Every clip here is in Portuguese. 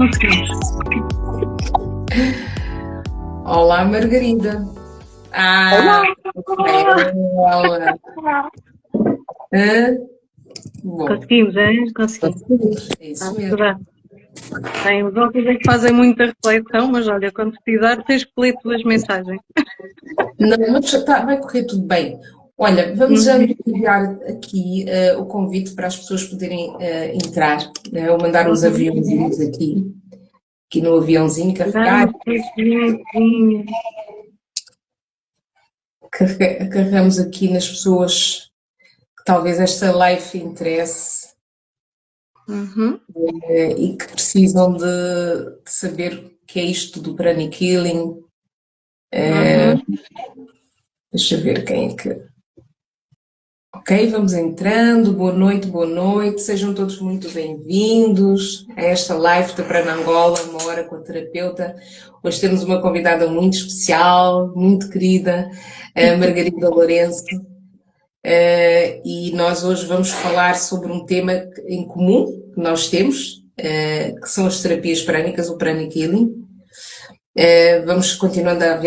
conseguimos. Olá, Margarida. Olá! Olá. Bom, Conseguimos, hein? Conseguimos. é isso Tudo mesmo. bem. Tem os outros é que fazem muita reflexão, mas olha, quando precisar, tens que ler tuas mensagens. Não, mas vai correr tudo bem. Olha, vamos já enviar aqui o convite para as pessoas poderem entrar. Eu mandar os aviãozinhos aqui no aviãozinho, carregar. Carregamos aqui nas pessoas que talvez esta live interesse e que precisam de saber o que é isto do Pranic Healing. Deixa eu ver quem é que... Ok, vamos entrando. Boa noite. Sejam todos muito bem-vindos a esta live da Pranangola, uma hora com a terapeuta. Hoje temos uma convidada muito especial, muito querida, a Margarida Lourenço. E nós hoje vamos falar sobre um tema em comum que nós temos, que são as terapias prânicas, o Pranic Healing. Vamos continuando a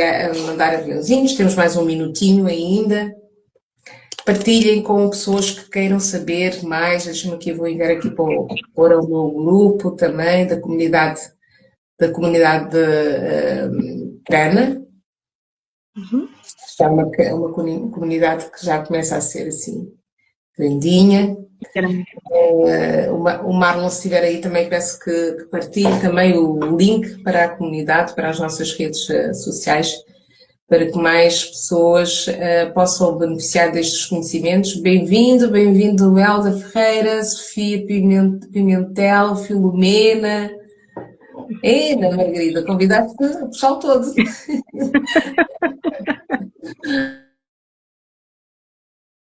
mandar aviãozinhos, temos mais um minutinho ainda. Partilhem com pessoas que queiram saber mais. Deixa-me aqui, vou enviar aqui para pôr ao meu grupo também, da comunidade de Prana. É uma comunidade que já começa a ser assim, grandinha. O Marlon, se estiver aí, também peço que partilhe também o link para a comunidade, para as nossas redes sociais, para que mais pessoas possam beneficiar destes conhecimentos. Bem-vindo Helda Ferreira, Sofia Pimentel, Filomena, Ana Margarida, convidaste o pessoal todo.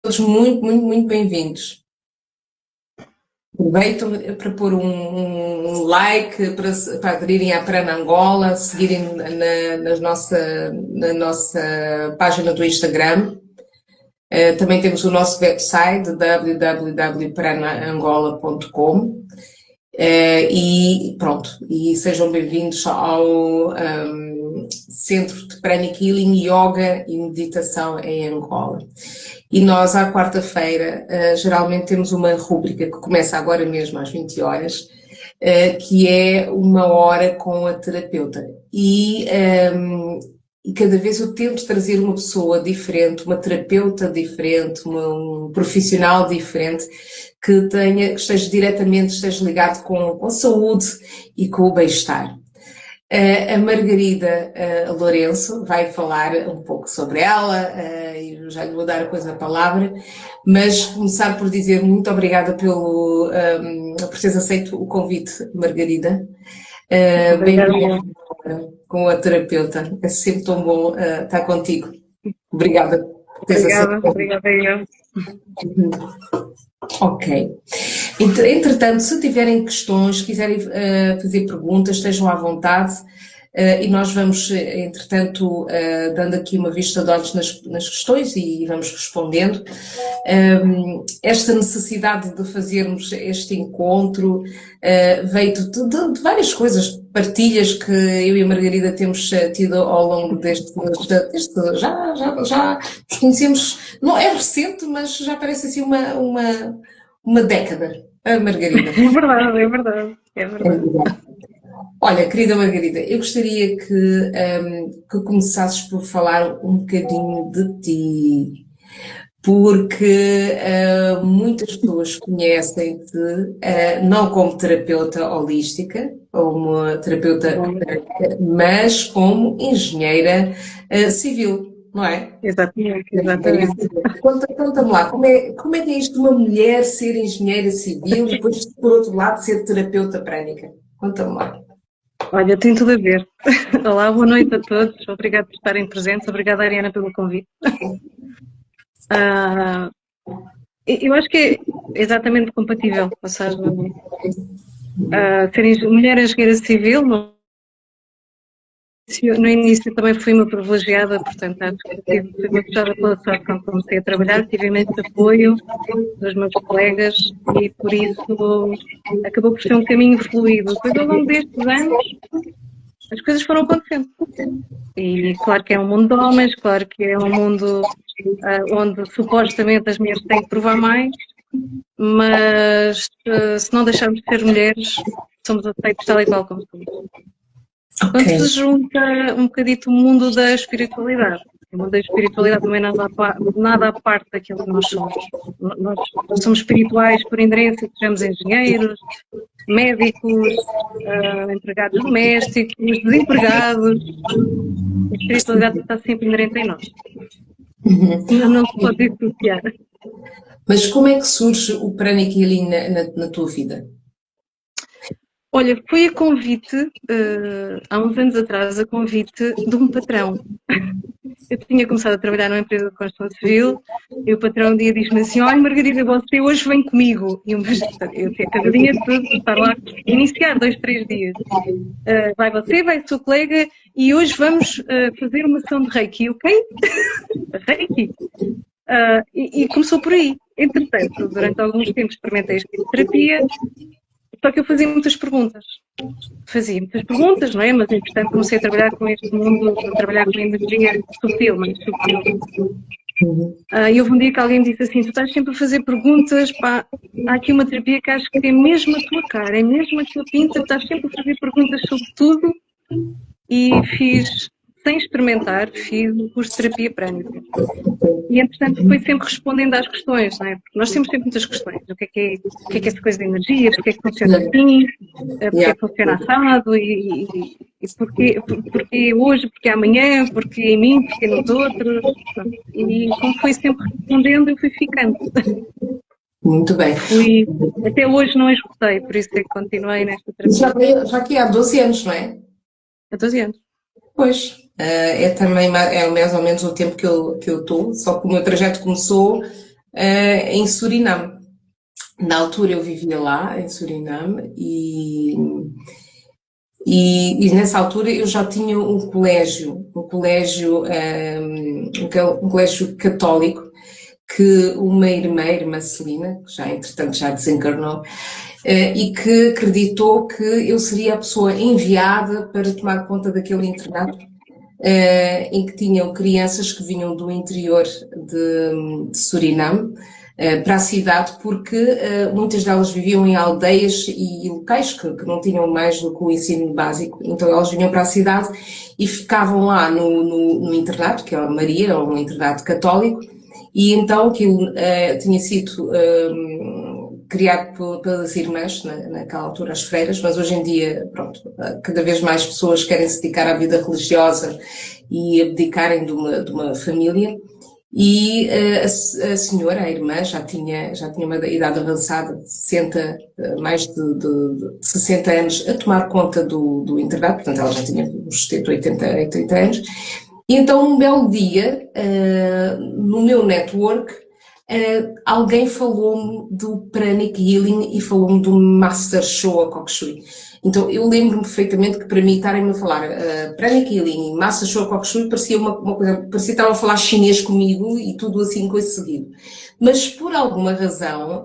Todos muito bem-vindos. Aproveito para pôr um like, para aderirem à Pranangola, seguirem na nossa página do Instagram. Também temos o nosso website, www.pranangola.com. E pronto, e sejam bem-vindos ao Centro de Pranic Healing, Yoga e Meditação em Angola. E nós, à quarta-feira, geralmente temos uma rúbrica que começa agora mesmo às 20 horas, que é uma hora com a terapeuta. E cada vez eu tento trazer uma pessoa diferente, uma terapeuta diferente, um profissional diferente, que esteja ligado com a saúde e com o bem-estar. A Margarida Lourenço vai falar um pouco sobre ela, e eu já lhe vou dar a palavra, mas começar por dizer muito obrigada por teres aceito o convite, Margarida. Bem-vinda com a terapeuta, é sempre tão bom estar contigo. Obrigada por teres aceito. Obrigada. Ok. Entretanto, se tiverem questões, quiserem fazer perguntas, estejam à vontade e nós vamos, entretanto, dando aqui uma vista de olhos nas questões e vamos respondendo. Esta necessidade de fazermos este encontro veio de várias coisas, partilhas que eu e a Margarida temos tido ao longo já nos conhecemos, não é recente, mas já parece assim uma década, a Margarida. É verdade. Olha, querida Margarida, eu gostaria que começasses por falar um bocadinho de ti, porque muitas pessoas conhecem-te não como terapeuta holística, ou uma terapeuta, mas como engenheira civil, não é? Exatamente. Conta-me lá, como é que é isto de uma mulher ser engenheira civil e depois, por outro lado, ser terapeuta prânica? Conta-me lá. Olha, tem tudo a ver. Olá, boa noite a todos. Obrigada por estarem presentes. Obrigada, Ariana, pelo convite. Eu acho que é exatamente compatível, ou seja, ser mulher engenheira civil no início também fui uma privilegiada, portanto acho que fui uma puxada pela sorte quando comecei a trabalhar, tive imenso apoio dos meus colegas e por isso acabou por ser um caminho fluido. Depois ao longo destes anos as coisas foram acontecendo. E claro que é um mundo de homens, claro que é um mundo onde supostamente as mulheres têm que provar mais, mas se não deixarmos de ser mulheres, somos aceitos tal e qual como somos. Quando se junta um bocadito o mundo da espiritualidade. O mundo da espiritualidade não é nada à parte daquilo que nós somos. Nós somos espirituais por inerência, sejamos engenheiros, médicos, empregados domésticos, desempregados. A espiritualidade está sempre inerente em nós. Não se pode dissociar. Mas como é que surge o Pranic Healing na tua vida? Olha, foi a convite, há uns anos atrás, a convite de um patrão. Eu tinha começado a trabalhar numa empresa de construção civil e o patrão um dia diz-me assim: olha, Margarida, você hoje vem comigo. E eu tinha casadinha de estar lá, iniciar 2, 3 dias. Vai você, vai o seu colega e hoje vamos fazer uma sessão de Reiki, ok? Reiki. E começou por aí. Entretanto, durante alguns tempos experimentei este tipo de terapia. Só que eu fazia muitas perguntas. Não é? Mas, entretanto, comecei a trabalhar com este mundo, a trabalhar com energia sutil, mas sutil. E houve um dia que alguém me disse assim: tu estás sempre a fazer perguntas, pá, há aqui uma terapia que acho que é mesmo a tua cara, é mesmo a tua pinta, estás sempre a fazer perguntas sobre tudo. E fiz, sem experimentar, fiz o curso de terapia prânica. E, entretanto, foi sempre respondendo às questões, não é? Porque nós temos sempre muitas questões. O que é essa coisa de energia? Porquê é que funciona assim? Porquê é que funciona assado? E porquê hoje? Porquê amanhã? Porquê em mim? Porquê nos outros? E como foi sempre respondendo, eu fui ficando. Muito bem. Até hoje não esgotei, por isso é que continuei nesta terapia. Já que há 12 anos, não é? Há 12 anos. Pois, é também mais ou menos o tempo que eu estou, só que o meu trajeto começou em Suriname. Na altura eu vivia lá, em Suriname, e nessa altura eu já tinha um colégio católico, que uma irmã Celina, que já entretanto já desencarnou, e que acreditou que eu seria a pessoa enviada para tomar conta daquele internato, em que tinham crianças que vinham do interior de Suriname para a cidade, porque muitas delas viviam em aldeias e locais que não tinham mais do que o ensino básico, então elas vinham para a cidade e ficavam lá no internato, que é a Maria, um internato católico, e então aquilo tinha sido criado pelas irmãs, naquela altura as freiras, mas hoje em dia, pronto, cada vez mais pessoas querem se dedicar à vida religiosa e abdicarem de uma família. E a senhora, a irmã, já tinha uma idade avançada, mais de 60 anos, a tomar conta do internato, portanto ela já tinha uns 70, 80 anos. E então um belo dia, no meu network, alguém falou-me do Pranic Healing e falou-me do Master Showa Kokushui. Então eu lembro-me perfeitamente que para mim estarem-me a falar Pranic Healing e Master Showa Kokushui parecia uma coisa, parecia que estavam a falar chinês comigo e tudo assim coisa seguido. Mas por alguma razão,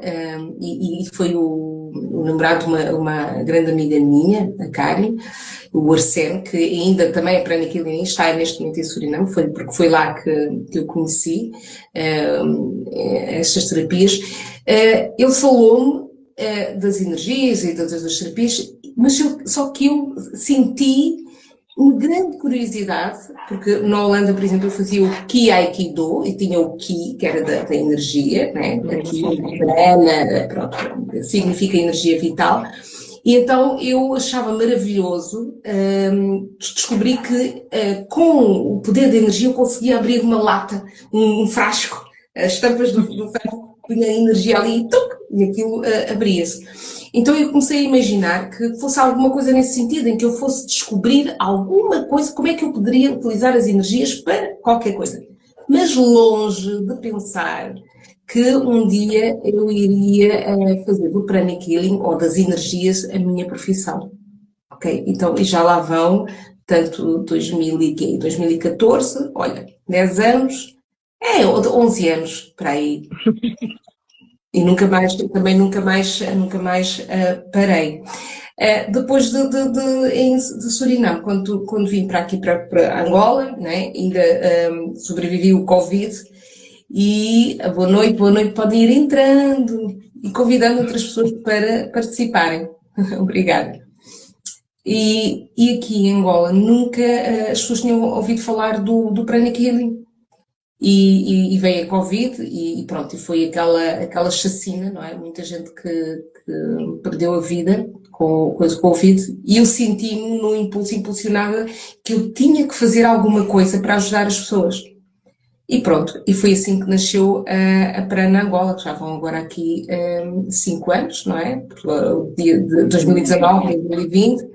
e foi o namorado de uma grande amiga minha, a Karen, o Arsene, que ainda também é Pranic Healing, está neste momento em Suriname, porque foi lá que eu conheci estas terapias. Ele falou-me das energias e das terapias, mas só que eu senti uma grande curiosidade, porque na Holanda, por exemplo, eu fazia o Ki Aikido e tinha o Ki, que era da energia, né? Aqui, pronto, significa energia vital. E então eu achava maravilhoso descobrir que com o poder da energia eu conseguia abrir uma lata, um frasco, as tampas do frasco, punha a energia ali e aquilo abria-se. Então eu comecei a imaginar que fosse alguma coisa nesse sentido, em que eu fosse descobrir alguma coisa, como é que eu poderia utilizar as energias para qualquer coisa. Mas longe de pensar que um dia eu iria fazer do Pranic Healing ou das energias a minha profissão. Ok? Então, e já lá vão Portanto, 2014, olha, 10 anos, 11 anos para aí. E também nunca mais parei. Depois de Suriname, quando vim para aqui, para Angola, né, ainda sobrevivi o Covid, e boa noite, podem ir entrando e convidando outras pessoas para participarem. Obrigada. E aqui em Angola, nunca as pessoas tinham ouvido falar do Pranic Healing. E veio a Covid e pronto, e foi aquela chacina, não é? Muita gente que perdeu a vida com a Covid, e eu senti-me no impulsionada que eu tinha que fazer alguma coisa para ajudar as pessoas. E pronto, e foi assim que nasceu a Prana Angola, que já vão agora aqui 5 anos, não é? O dia de 2019, 2020.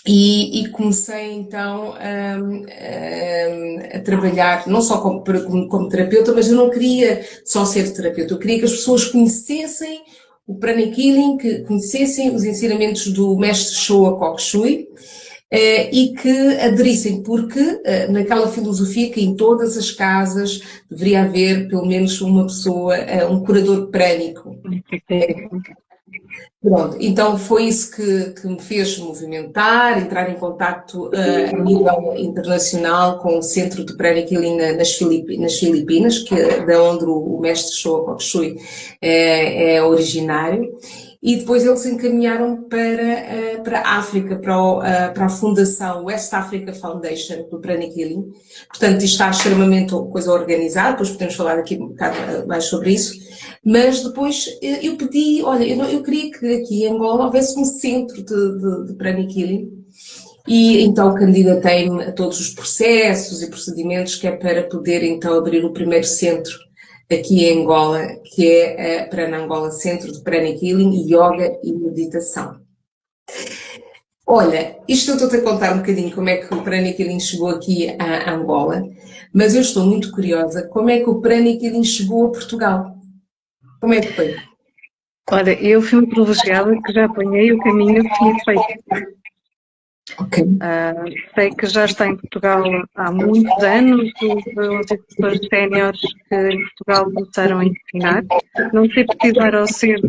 E comecei então a trabalhar, não só como terapeuta, mas eu não queria só ser terapeuta, eu queria que as pessoas conhecessem o Pranic Healing, que conhecessem os ensinamentos do mestre Choa Kok Shui, e que aderissem, porque naquela filosofia que em todas as casas deveria haver pelo menos uma pessoa, um curador prânico. Pronto, então foi isso que me fez movimentar, entrar em contacto a nível internacional com o Centro de Pranic Healing nas Filipinas, da onde o mestre Choa Kok Shui é originário. E depois eles encaminharam para a África, para a Fundação West Africa Foundation do Pranic Healing. Portanto, isto está extremamente coisa organizada, depois podemos falar aqui um bocado mais sobre isso. Mas depois eu pedi, olha, eu queria que aqui em Angola houvesse um centro de Pranic Healing, e então candidatei-me a todos os processos e procedimentos que é para poder então abrir o primeiro centro aqui em Angola, que é a Prana Angola Centro de Pranic Healing, Yoga e Meditação. Olha, isto eu estou-te a contar um bocadinho como é que o Pranic Healing chegou aqui a Angola, mas eu estou muito curiosa como é que o Pranic Healing chegou a Portugal. Como é que foi? Olha, eu fui uma privilegiada que já apanhei o caminho que tinha feito. Okay. Sei que já está em Portugal há muitos anos, os instrutores séniores que em Portugal começaram a ensinar. Não sei precisar ao certo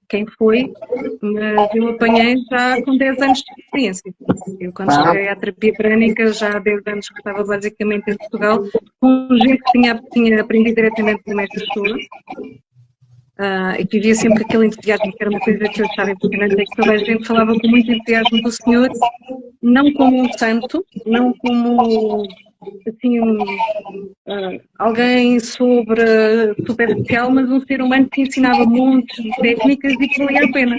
quem foi, mas eu apanhei já com 10 anos de experiência. Eu, quando cheguei à terapia prânica, já há 10 anos que estava basicamente em Portugal, com gente que tinha aprendido diretamente do mestre Choa. E que vivia sempre aquele entusiasmo, que era uma coisa que eu achava impressionante, é que toda a gente falava com muito entusiasmo do Senhor, não como um santo, não como assim, alguém super especial, mas um ser humano que ensinava montes de técnicas e que valia a pena.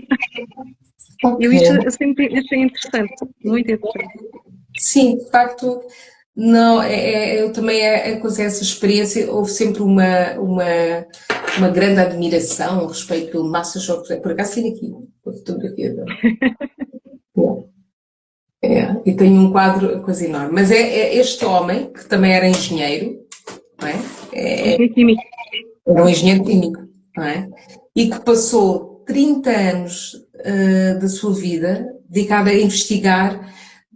Okay. Eu isto sempre achei interessante, muito interessante. Sim, de facto. Não, eu também com essa experiência, houve sempre uma grande admiração, respeito pelo Master Choa. Por acaso tenho aqui a fotografia dele. E tenho um quadro, coisa enorme. Mas é este homem, que também era engenheiro, não é? Era um engenheiro químico, não é? E que passou 30 anos da sua vida dedicado a investigar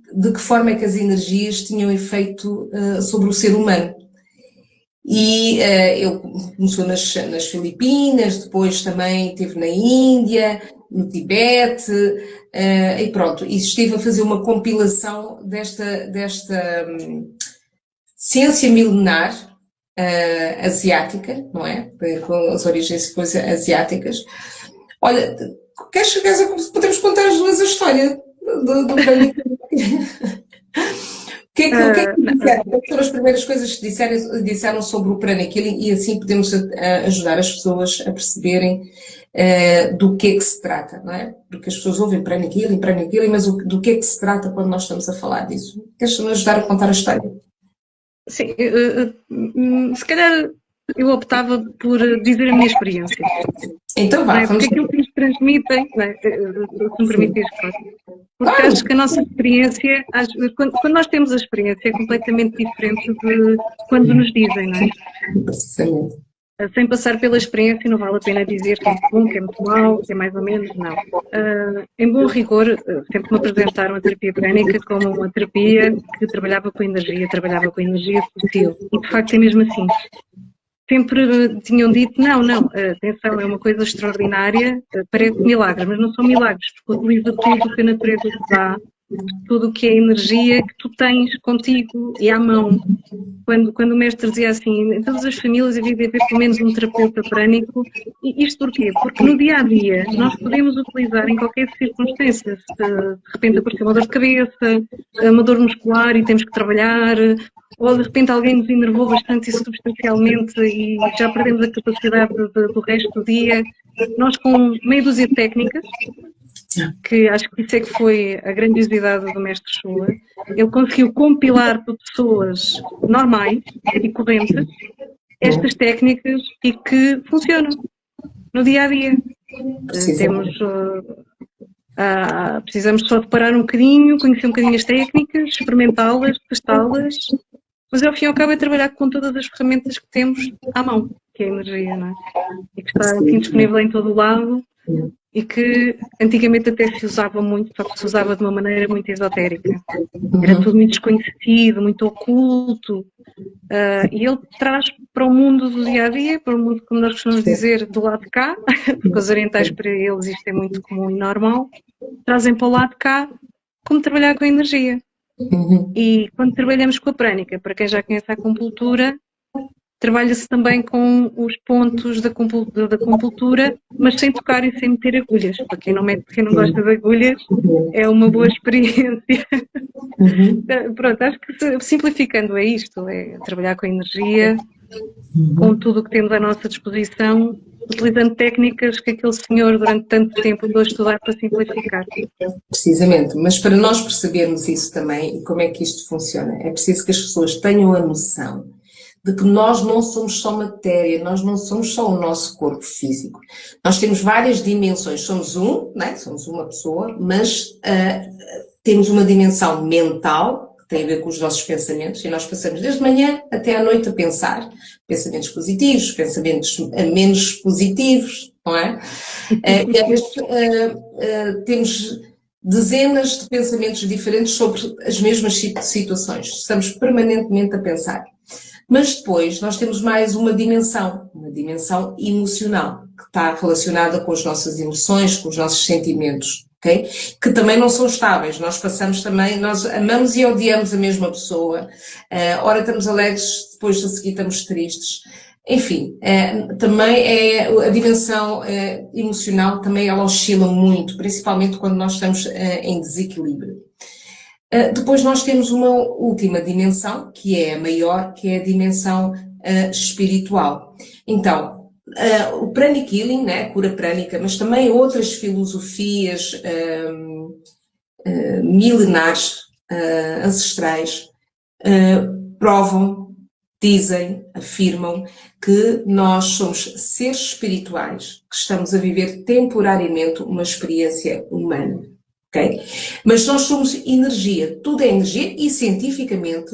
de que forma é que as energias tinham efeito sobre o ser humano. E ele começou nas Filipinas, depois também esteve na Índia, no Tibete, e pronto. E esteve a fazer uma compilação desta ciência milenar asiática, não é? Com as origens asiáticas. Olha, podemos contar as duas a história do Pranic Healing. O que é que disseram? Quais foram as primeiras coisas que disseram sobre o Pranic Healing, e assim podemos ajudar as pessoas a perceberem do que é que se trata, não é? Porque as pessoas ouvem Pranic Healing, mas do que é que se trata quando nós estamos a falar disso? Queres-me ajudar a contar a história? Sim, se calhar eu optava por dizer a minha experiência. Então vá, vamos... Porque aquilo que nos transmitem, se me permitires, porque acho que a nossa experiência, quando nós temos a experiência, é completamente diferente de quando nos dizem, não é? Precisamente. Sem passar pela experiência, não vale a pena dizer que é muito bom, que é muito mau, que é mais ou menos, não. Em bom rigor, sempre me apresentaram a terapia prânica como uma terapia que trabalhava com energia sutil. E de facto é mesmo assim. Sempre tinham dito, não, atenção, é uma coisa extraordinária, parece milagres, mas não são milagres, porque utiliza tudo o que a natureza te dá, tudo o que é energia que tu tens contigo e à mão. Quando o mestre dizia assim, em todas as famílias havia de haver pelo menos um terapeuta prânico, e isto porquê? Porque no dia-a-dia nós podemos utilizar em qualquer circunstância, se de repente apareceu uma dor de cabeça, uma dor muscular e temos que trabalhar, ou de repente alguém nos enervou bastante e substancialmente e já perdemos a capacidade do resto do dia, nós com meia dúzia de técnicas, que acho que isso é que foi a grandiosidade do mestre Shua. Ele conseguiu compilar por pessoas normais e correntes estas técnicas e que funcionam no dia-a-dia. Precisamos só de parar um bocadinho, conhecer um bocadinho as técnicas, experimentá-las, testá-las, mas ao fim e ao cabo é trabalhar com todas as ferramentas que temos à mão, que é a energia, não é? E que está assim, disponível em todo o lado. E que antigamente até se usava muito, só que se usava de uma maneira muito esotérica. Era tudo muito desconhecido, muito oculto. E ele traz para o mundo do dia-a-dia, para o mundo, como nós costumamos dizer, do lado de cá, porque os orientais para eles isto é muito comum e normal, trazem para o lado de cá como trabalhar com a energia. E quando trabalhamos com a prânica, para quem já conhece a acupuntura, trabalha-se também com os pontos da acupuntura, mas sem tocar e sem meter agulhas. Para quem não gosta de agulhas, é uma boa experiência. Pronto, acho que simplificando é isto, é trabalhar com a energia, com tudo o que temos à nossa disposição, utilizando técnicas que aquele senhor durante tanto tempo andou a estudar para simplificar. Precisamente, mas para nós percebermos isso também e como é que isto funciona, é preciso que as pessoas tenham a noção de que nós não somos só matéria, nós não somos só o nosso corpo físico. Nós temos várias dimensões, somos somos uma pessoa, mas temos uma dimensão mental, que tem a ver com os nossos pensamentos, e nós passamos desde manhã até à noite a pensar. Pensamentos positivos, pensamentos menos positivos, não é? E às vezes temos dezenas de pensamentos diferentes sobre as mesmas situações. Estamos permanentemente a pensar. Mas depois nós temos mais uma dimensão emocional, que está relacionada com as nossas emoções, com os nossos sentimentos, ok? Que também não são estáveis. Nós amamos e odiamos a mesma pessoa. Ora estamos alegres, depois a seguir estamos tristes. Enfim, também a dimensão emocional também ela oscila muito, principalmente quando nós estamos em desequilíbrio. Depois nós temos uma última dimensão, que é a maior, que é a dimensão espiritual. Então, o Pranic Healing, né, a cura prânica, mas também outras filosofias milenares, ancestrais, provam, dizem, afirmam que nós somos seres espirituais, que estamos a viver temporariamente uma experiência humana. Okay? Mas nós somos energia, tudo é energia e cientificamente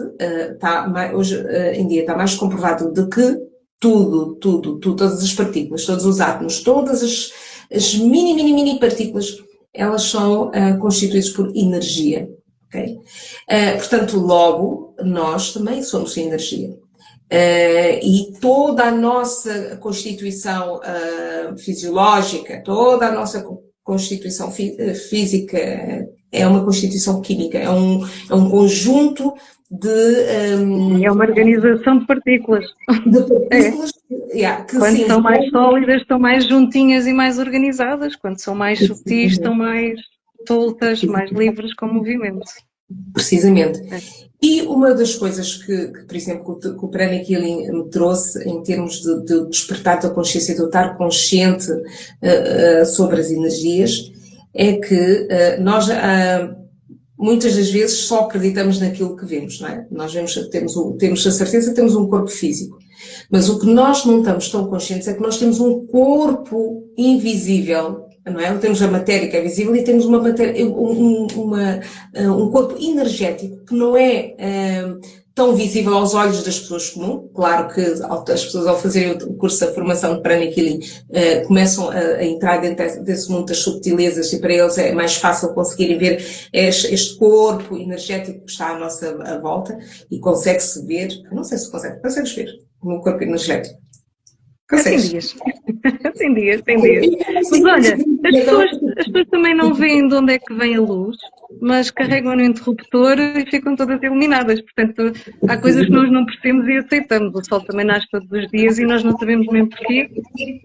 hoje em dia está mais comprovado de que tudo, todas as partículas, todos os átomos, todas as mini partículas, elas são constituídas por energia. Okay? Portanto, logo, nós também somos energia. E toda a nossa constituição fisiológica, toda a nossa constituição física é uma constituição química, é um conjunto de... é uma organização de partículas. Quando são mais sólidas, estão mais juntinhas e mais organizadas. Quando são mais sutis, estão mais soltas, mais livres com movimento. Precisamente. E uma das coisas que por exemplo, que o Pranic Healing me trouxe em termos de despertar da consciência, de eu estar consciente sobre as energias, é que nós muitas das vezes só acreditamos naquilo que vemos, não é? Nós temos a certeza que temos um corpo físico, mas o que nós não estamos tão conscientes é que nós temos um corpo invisível, não é? Temos a matéria que é visível e temos um corpo energético que não é tão visível aos olhos das pessoas comuns. Claro que as pessoas, ao fazerem o curso da formação de Pranic Healing, começam a entrar dentro desse mundo das subtilezas, e para eles é mais fácil conseguirem ver este corpo energético que está à nossa volta, e consegue-se ver, não sei se consegues ver o corpo energético. Tem dias. Tem dias. Mas olha, as pessoas também não veem de onde é que vem a luz, mas carregam no interruptor e ficam todas iluminadas. Portanto, há coisas que nós não percebemos e aceitamos. O sol também nasce todos os dias e nós não sabemos mesmo porquê,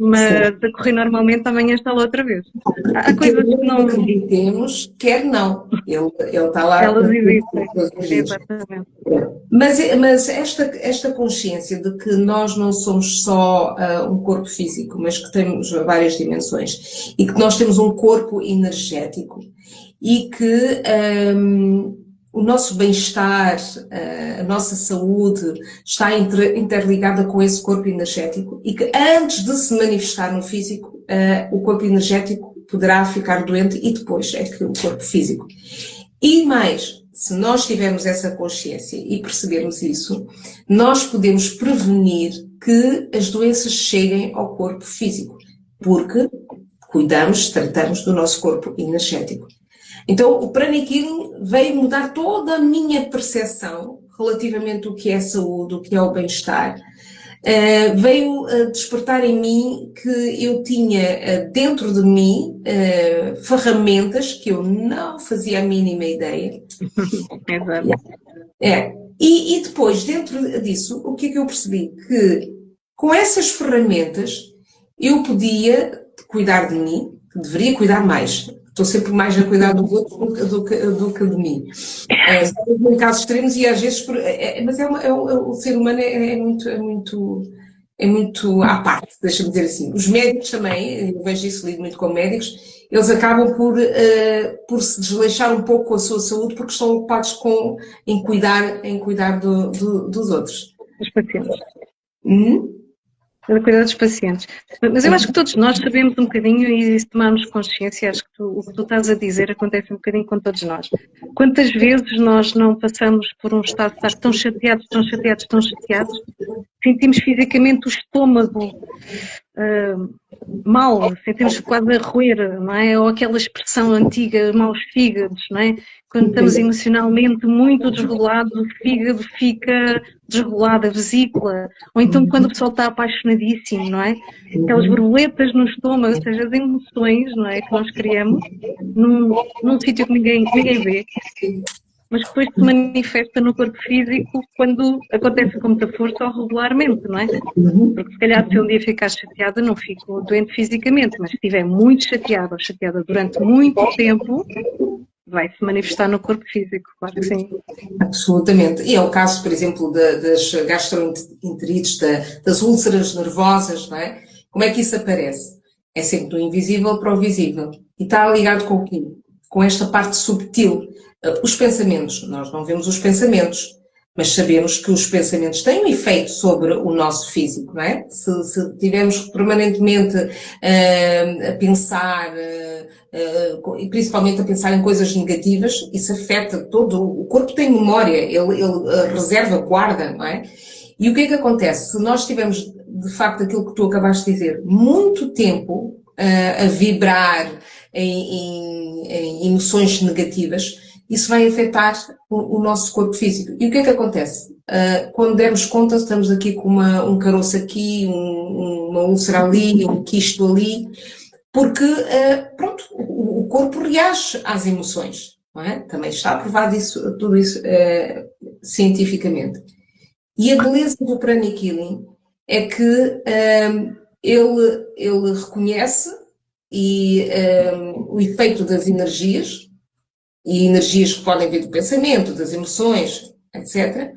mas a correr normalmente amanhã está lá outra vez. Há coisas que não acreditemos, quer não. Ele está lá. Elas existem. Exatamente. Mas esta consciência de que nós não somos só um corpo físico, mas que temos várias dimensões, e que nós temos um corpo energético, e que o nosso bem-estar, a nossa saúde está interligada com esse corpo energético, e que antes de se manifestar no físico, o corpo energético poderá ficar doente, e depois é que o corpo físico. E mais, se nós tivermos essa consciência e percebermos isso, nós podemos prevenir que as doenças cheguem ao corpo físico, porque tratamos do nosso corpo energético. Então, o Pranic Healing veio mudar toda a minha percepção relativamente ao que é a saúde, o que é o bem-estar. Veio despertar em mim que eu tinha dentro de mim ferramentas que eu não fazia a mínima ideia. E depois, dentro disso, o que é que eu percebi? Que com essas ferramentas eu podia cuidar de mim, que deveria cuidar mais. Estou sempre mais a cuidar do outro do que de mim. Em casos extremos, e às vezes... Mas o ser humano é muito à parte, deixa-me dizer assim. Os médicos também, eu vejo isso, lido muito com médicos, eles acabam por se desleixar um pouco com a sua saúde, porque estão ocupados em cuidar dos outros. Dos pacientes. A cuidar dos pacientes. Mas eu acho que todos nós sabemos um bocadinho, e se tomarmos consciência, acho que o que tu estás a dizer acontece um bocadinho com todos nós. Quantas vezes nós não passamos por um estado de estar tão chateados, sentimos fisicamente o estômago mal, sentimos quase a roer, não é? Ou aquela expressão antiga, maus fígados, não é? Quando estamos emocionalmente muito desregulados, o fígado fica desregulado, a vesícula, ou então quando o pessoal está apaixonadíssimo, não é? Aquelas borboletas no estômago, ou seja, as emoções, não é? Que nós criamos num sítio que ninguém vê, mas que depois se manifesta no corpo físico quando acontece com muita força ou regularmente, não é? Porque se calhar se eu um dia ficar chateada não fico doente fisicamente, mas se estiver muito chateada ou chateada durante muito tempo, vai se manifestar no corpo físico, claro que sim. Absolutamente. E é o caso, por exemplo, das gastroenterites, das úlceras nervosas, não é? Como é que isso aparece? É sempre do invisível para o visível. E está ligado com o quê? Com esta parte subtil. Os pensamentos. Nós não vemos os pensamentos, mas sabemos que os pensamentos têm um efeito sobre o nosso físico, não é? Se estivermos permanentemente a pensar, e principalmente a pensar em coisas negativas, isso afeta todo. O corpo tem memória, ele reserva, guarda, não é? E o que é que acontece? Se nós tivermos, de facto, aquilo que tu acabaste de dizer, muito tempo a vibrar em emoções negativas, isso vai afetar o nosso corpo físico. E o que é que acontece? Quando dermos conta, estamos aqui com um caroço aqui, uma úlcera ali, um quisto ali, porque, pronto, o corpo reage às emoções, não é? Também está provado tudo isso cientificamente. E a beleza do Pranic Healing é que ele reconhece o efeito das energias, e energias que podem vir do pensamento, das emoções, etc.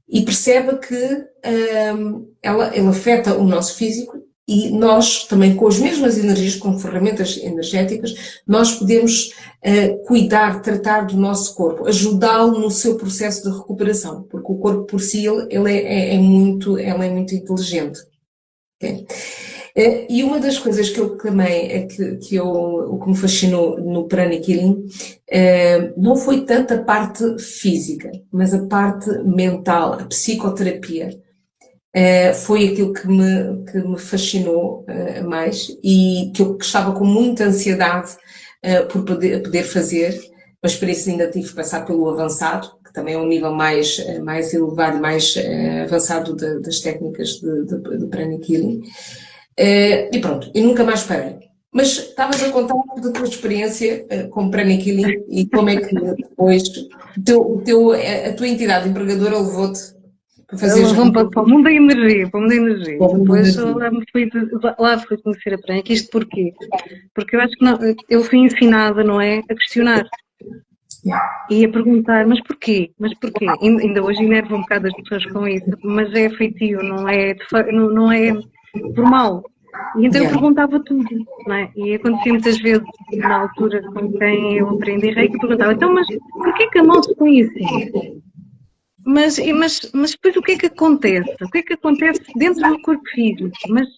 E percebe que ele afeta o nosso físico, e nós também, com as mesmas energias, com ferramentas energéticas, nós podemos cuidar, tratar do nosso corpo, ajudá-lo no seu processo de recuperação, porque o corpo por si ele é muito inteligente. Okay? E uma das coisas que eu também, o que me fascinou no Pranic Healing, não foi tanto a parte física, mas a parte mental, a psicoterapia. Foi aquilo que me fascinou mais e que estava com muita ansiedade por poder fazer, mas para isso ainda tive que passar pelo avançado, que também é um nível mais elevado, mais avançado das técnicas de Pranic Healing. E pronto, e nunca mais parei. Mas estavas a contar da tua experiência com Pranic Healing e como é que depois a tua entidade empregadora levou-te para fazer Levou-me para o mundo da energia, para o mundo da energia. o mundo da Depois energia. lá fui conhecer a Pranic. Isto porquê? Porque eu acho que não, eu fui ensinada, não é, a questionar. E a perguntar, mas porquê? Mas porquê? Ainda hoje enervo um bocado as pessoas com isso, mas é feitio, não é por mal. E então eu perguntava tudo, não é? E acontecia muitas vezes, na altura com quem eu aprendi Reiki, eu perguntava, então, mas porquê que a mão se põe assim? Mas depois o que é que acontece? O que é que acontece dentro do corpo físico? Mas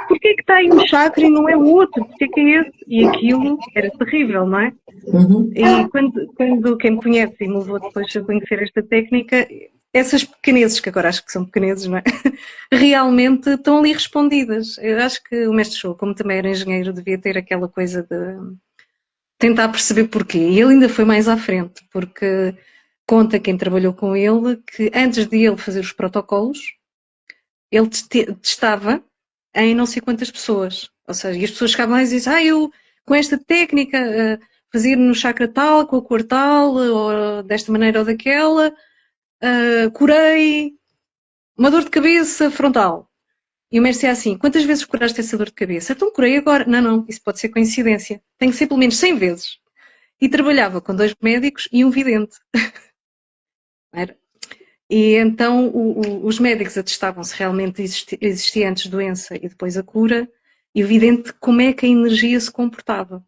porquê é que está aí um chakra e não é o outro? Porquê é que é esse? E aquilo era terrível, não é? E quando quem me conhece e me levou depois a conhecer esta técnica, essas pequenezes, que agora acho que são pequenezes, não é? Realmente estão ali respondidas. Eu acho que o mestre Shou, como também era engenheiro, devia ter aquela coisa de tentar perceber porquê. E ele ainda foi mais à frente, porque conta quem trabalhou com ele que antes de ele fazer os protocolos, ele testava em não sei quantas pessoas. Ou seja, e as pessoas chegavam lá e diziam, eu com esta técnica, fazer no chakra tal, com a cor tal, ou desta maneira ou daquela, curei uma dor de cabeça frontal. E o mestre é assim, quantas vezes curaste essa dor de cabeça? Então curei agora. Não, isso pode ser coincidência. Tem que ser pelo menos 100 vezes. E trabalhava com 2 médicos e um vidente. E então os médicos atestavam se realmente existia antes doença e depois a cura, e o vidente como é que a energia se comportava.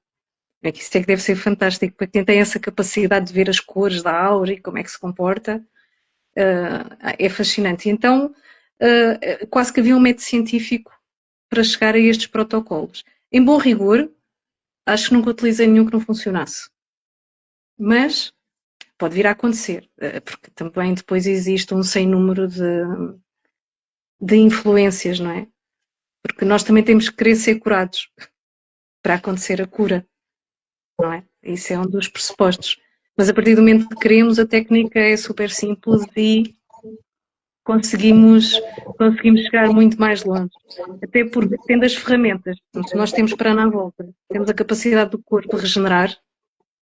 É que isso é que deve ser fantástico, para quem tem essa capacidade de ver as cores da aura e como é que se comporta, é fascinante. E então quase que havia um método científico para chegar a estes protocolos. Em bom rigor, acho que nunca utilizei nenhum que não funcionasse. Mas pode vir a acontecer, porque também depois existe um sem número de influências, não é? Porque nós também temos que querer ser curados para acontecer a cura, não é? Isso é um dos pressupostos. Mas a partir do momento que queremos, a técnica é super simples e conseguimos chegar muito mais longe. Até porque, tendo as ferramentas, se nós temos prana à volta, temos a capacidade do corpo regenerar,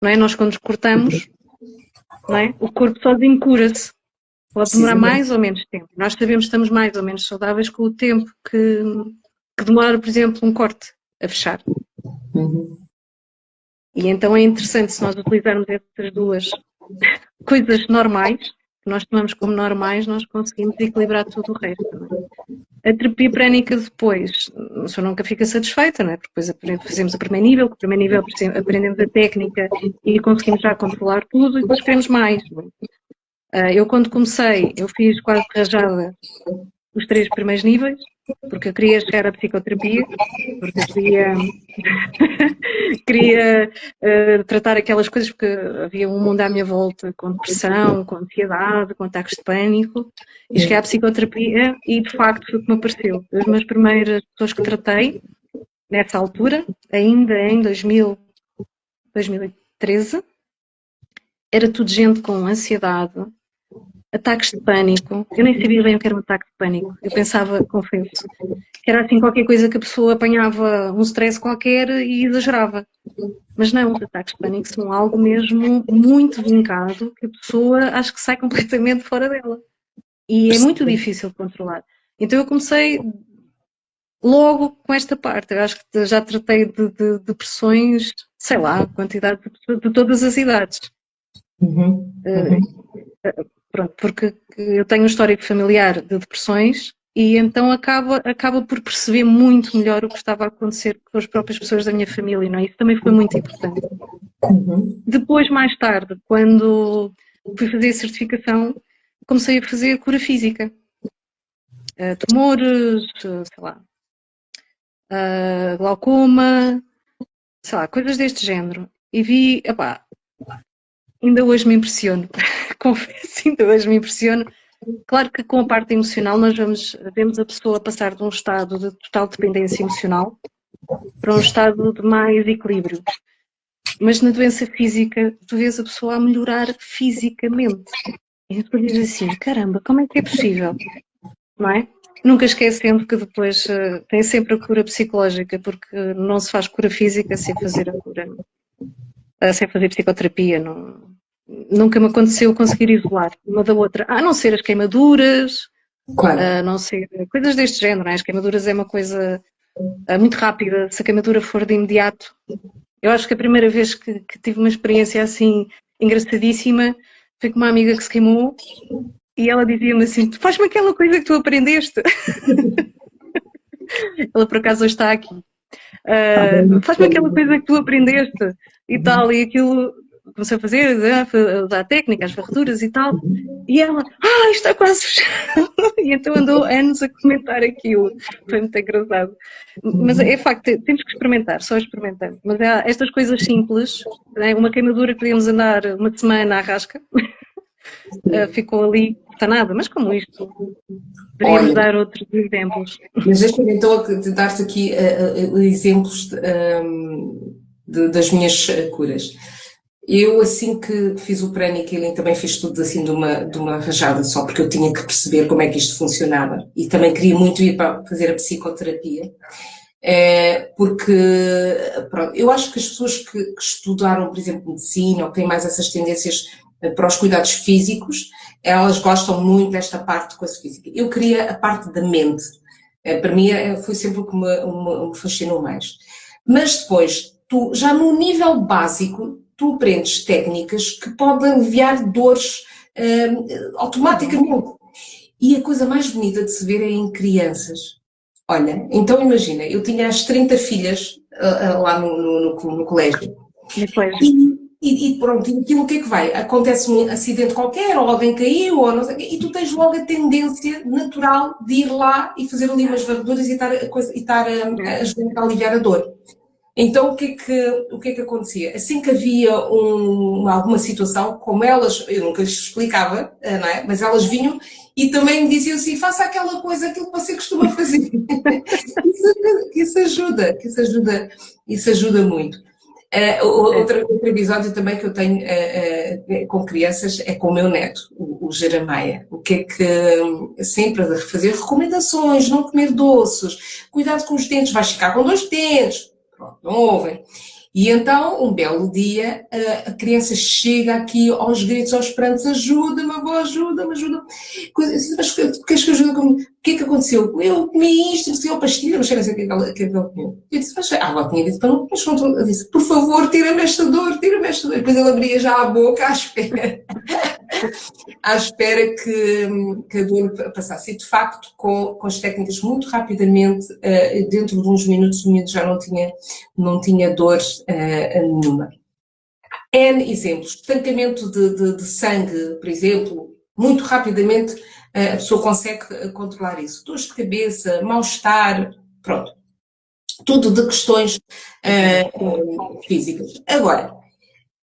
não é? Nós quando nos cortamos, não é? O corpo sozinho cura-se. Pode demorar mais ou menos tempo. Nós sabemos que estamos mais ou menos saudáveis com o tempo que demora, por exemplo, um corte a fechar. E então é interessante se nós utilizarmos essas duas coisas normais, que nós tomamos como normais, nós conseguimos equilibrar tudo o resto. Não é? A terapia prânica depois, a pessoa nunca fica satisfeita, não é? Porque depois fazemos o primeiro nível, com o primeiro nível aprendemos a técnica e conseguimos já controlar tudo e depois queremos mais. Eu quando comecei, eu fiz quase rajada os 3 primeiros níveis, porque eu queria chegar à psicoterapia, porque eu queria tratar aquelas coisas, porque havia um mundo à minha volta com depressão, com ansiedade, com ataques de pânico, e cheguei à psicoterapia e de facto foi o que me apareceu. As minhas primeiras pessoas que tratei, nessa altura, ainda em 2013, era tudo gente com ansiedade, ataques de pânico. Eu nem sabia bem o que era um ataque de pânico. Eu pensava, confesso, que era assim qualquer coisa que a pessoa apanhava um stress qualquer e exagerava. Mas não, os ataques de pânico são algo mesmo muito vincado que a pessoa acho que sai completamente fora dela. E é muito difícil de controlar. Então eu comecei logo com esta parte. Eu acho que já tratei de depressões, sei lá, quantidade de pessoas de todas as idades. Pronto, porque eu tenho um histórico familiar de depressões e então acaba por perceber muito melhor o que estava a acontecer com as próprias pessoas da minha família, não é? Isso também foi muito importante. Depois, mais tarde, quando fui fazer a certificação, comecei a fazer cura física. Tumores, sei lá, glaucoma, sei lá, coisas deste género. E vi, epá, ainda hoje me impressiono, confesso, ainda hoje me impressiono. Claro que com a parte emocional nós vemos a pessoa passar de um estado de total dependência emocional para um estado de mais equilíbrio. Mas na doença física, tu vês a pessoa a melhorar fisicamente. E tu dizes assim, caramba, como é que é possível? Não é? Nunca esquecendo que depois tem sempre a cura psicológica, porque não se faz cura física sem fazer a cura, sem fazer psicoterapia. Nunca me aconteceu conseguir isolar uma da outra, a não ser as queimaduras, Claro. a não ser coisas deste género. Não é? As queimaduras é uma coisa muito rápida, se a queimadura for de imediato. Eu acho que a primeira vez que tive uma experiência assim engraçadíssima foi com uma amiga que se queimou e ela dizia-me assim, faz-me aquela coisa que tu aprendeste. Ela por acaso hoje está aqui. Faz-me aquela coisa que tu aprendeste e tal, e aquilo comecei a fazer, a usar técnicas, as varreduras e tal, e ela, isto está quase fechado, e então andou anos a comentar aquilo, foi muito engraçado. Mas é facto, temos que experimentar, só experimentando. Mas há estas coisas simples, né? Uma queimadura que podíamos andar uma semana à rasca, ficou ali, está nada, mas como isto, poderíamos Olha, dar outros exemplos. mas deixa-me então dar-te aqui exemplos das minhas curas. Eu, assim que fiz o Pranic Healing, também fiz tudo assim de uma rajada só, porque eu tinha que perceber como é que isto funcionava. E também queria muito ir para fazer a psicoterapia. Porque, pronto, eu acho que as pessoas que estudaram, por exemplo, medicina, ou que têm mais essas tendências para os cuidados físicos, elas gostam muito desta parte de coisa física. Eu queria a parte da mente. Para mim foi sempre o que me fascinou mais. Mas depois, tu, já no nível básico, tu aprendes técnicas que podem aliviar dores automaticamente. E a coisa mais bonita de se ver é em crianças. Olha, então imagina, eu tinha as 30 filhas lá no colégio. Depois, E pronto, e aquilo o que é que vai? Acontece um acidente qualquer, ou alguém caiu, ou não sei o quê, e tu tens logo a tendência natural de ir lá e fazer ali umas varreduras e estar a ajudar a aliviar a dor. Então, o que é que acontecia? Assim que havia alguma situação, como elas, eu nunca lhes explicava, não é? Mas elas vinham e também me diziam assim, faça aquela coisa, aquilo que você costuma fazer. Isso ajuda muito. Outro episódio também que eu tenho com crianças é com o meu neto, o Jeremiah. O que é que sempre a fazer recomendações, não comer doces, cuidado com os dentes, vais ficar com 2 dentes. Pronto, não ouvem. E então, um belo dia, a criança chega aqui aos gritos, aos prantos, ajuda-me, avó, ajuda-me, ajuda-me. Mas queres que ajude comigo? O que é que aconteceu? Eu comi isto, eu pastilha, não sei o que ela comeu. Eu disse, mas a avó tinha dito para não, mas não, eu disse, por favor, tira-me esta dor, tira-me esta dor. E depois ele abria já a boca à espera que a dor passasse. E, de facto, com as técnicas, muito rapidamente, dentro de uns minutos, o menino já não tinha dor nenhuma. N exemplos. Estancamento de sangue, por exemplo, muito rapidamente a pessoa consegue controlar isso. Dores de cabeça, mal-estar, pronto. Tudo de questões físicas. Agora,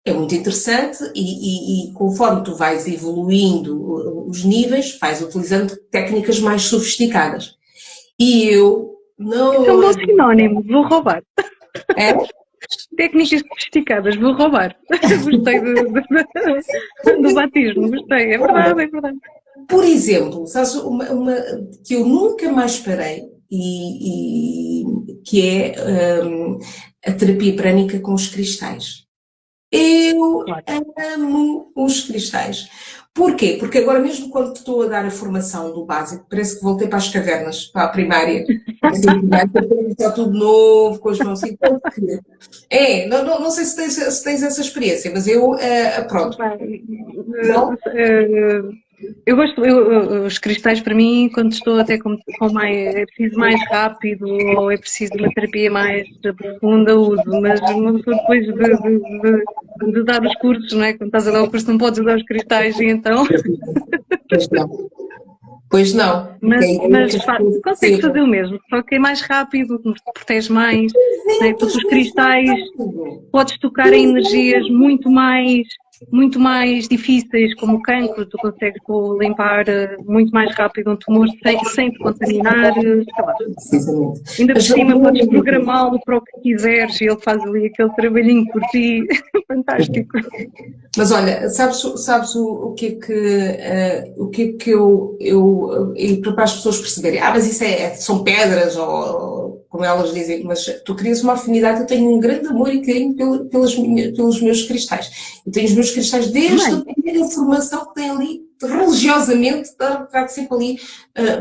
é muito interessante e conforme tu vais evoluindo os níveis, vais utilizando técnicas mais sofisticadas. E eu não... isso é um bom sinónimo, vou roubar. É? Técnicas sofisticadas, vou roubar. Gostei do batismo, gostei, é verdade, é verdade. Por exemplo, sabes, uma que eu nunca mais parei, que é a terapia prânica com os cristais. Eu amo os cristais. Porquê? Porque agora mesmo quando estou a dar a formação do básico, parece que voltei para as cavernas, para a primária. Está tudo novo, com as mãos assim. Não sei se tens essa experiência, mas eu, pronto. Não? Eu gosto, os cristais para mim, quando estou até com mais, é preciso mais rápido ou é preciso uma terapia mais profunda, uso, mas uma pessoa depois de dar os cursos, não é? Quando estás a dar o curso não podes usar os cristais e então... Pois não. Mas consegues fazer o mesmo, só que é mais rápido, protege mais, né? Porque os cristais podes tocar em energias muito mais difíceis, como o cancro, tu consegues limpar muito mais rápido um tumor sem te contaminar, sei lá. Ainda por cima podes programá-lo para o que quiseres e ele faz ali aquele trabalhinho por ti, fantástico. Mas olha, sabes o que é que eu para as pessoas perceberem, mas isso são pedras, ou como elas dizem, mas tu crias uma afinidade. Eu tenho um grande amor e carinho pelos meus cristais. Eu tenho os meus cristais desde a primeira informação que tem ali, religiosamente, está sempre ali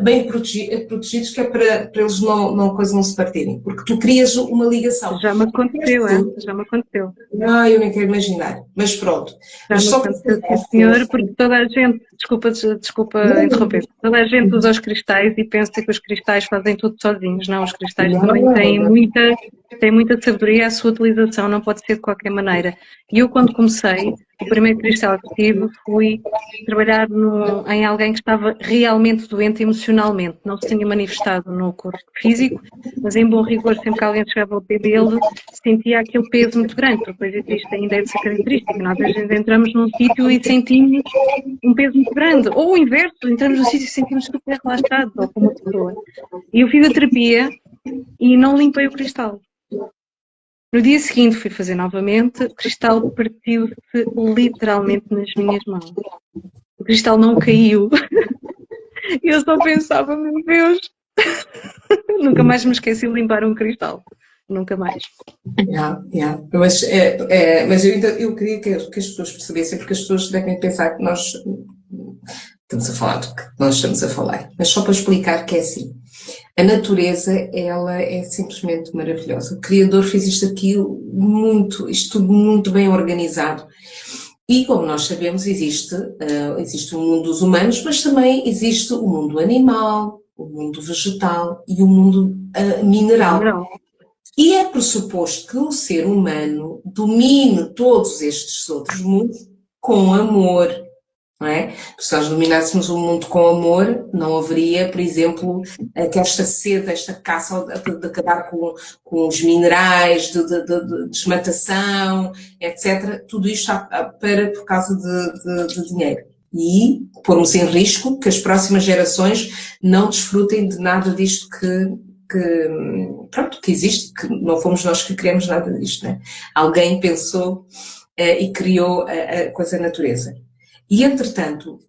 bem protegidos, que é para eles não se partirem, porque tu crias uma ligação. Já me aconteceu, já me aconteceu. Não, eu nem quero imaginar, mas pronto. Mas só para senhor, porque toda a gente, desculpa interromper, toda a gente usa os cristais e pensa que os cristais fazem tudo sozinhos. Não, os cristais também têm muita sabedoria, a sua utilização não pode ser de qualquer maneira. E eu, quando comecei, o primeiro cristal que tive, fui trabalhar em alguém que estava realmente doente emocionalmente. Não se tinha manifestado no corpo físico, mas em bom rigor, sempre que alguém chegava ao pé dele, sentia aquele peso muito grande, porque depois existe ainda essa característica. Nós às vezes entramos num sítio e sentimos um peso muito grande, ou o inverso, entramos num sítio e sentimos super relaxados, ou como outra pessoa. E eu fiz a terapia e não limpei o cristal. No dia seguinte fui fazer novamente, o cristal partiu-se literalmente nas minhas mãos. O cristal não caiu. E eu só pensava, meu Deus, nunca mais me esqueci de limpar um cristal. Nunca mais. Mas eu queria que as pessoas percebessem, porque as pessoas devem pensar que nós estamos a falar do que nós estamos a falar. Mas só para explicar que é assim. A natureza, ela é simplesmente maravilhosa. O Criador fez isto tudo muito bem organizado. E, como nós sabemos, existe o mundo dos humanos, mas também existe o mundo animal, o mundo vegetal e o mundo mineral. E é pressuposto que o ser humano domine todos estes outros mundos com amor. Não é? Se nós dominássemos o mundo com amor, não haveria, por exemplo, esta sede, esta caça de acabar com os minerais, de desmatação, etc. Tudo isto por causa de dinheiro. E pormos em risco que as próximas gerações não desfrutem de nada disto que existe, que não fomos nós que criamos nada disto. Não é? Alguém pensou e criou a coisa natureza. E, entretanto,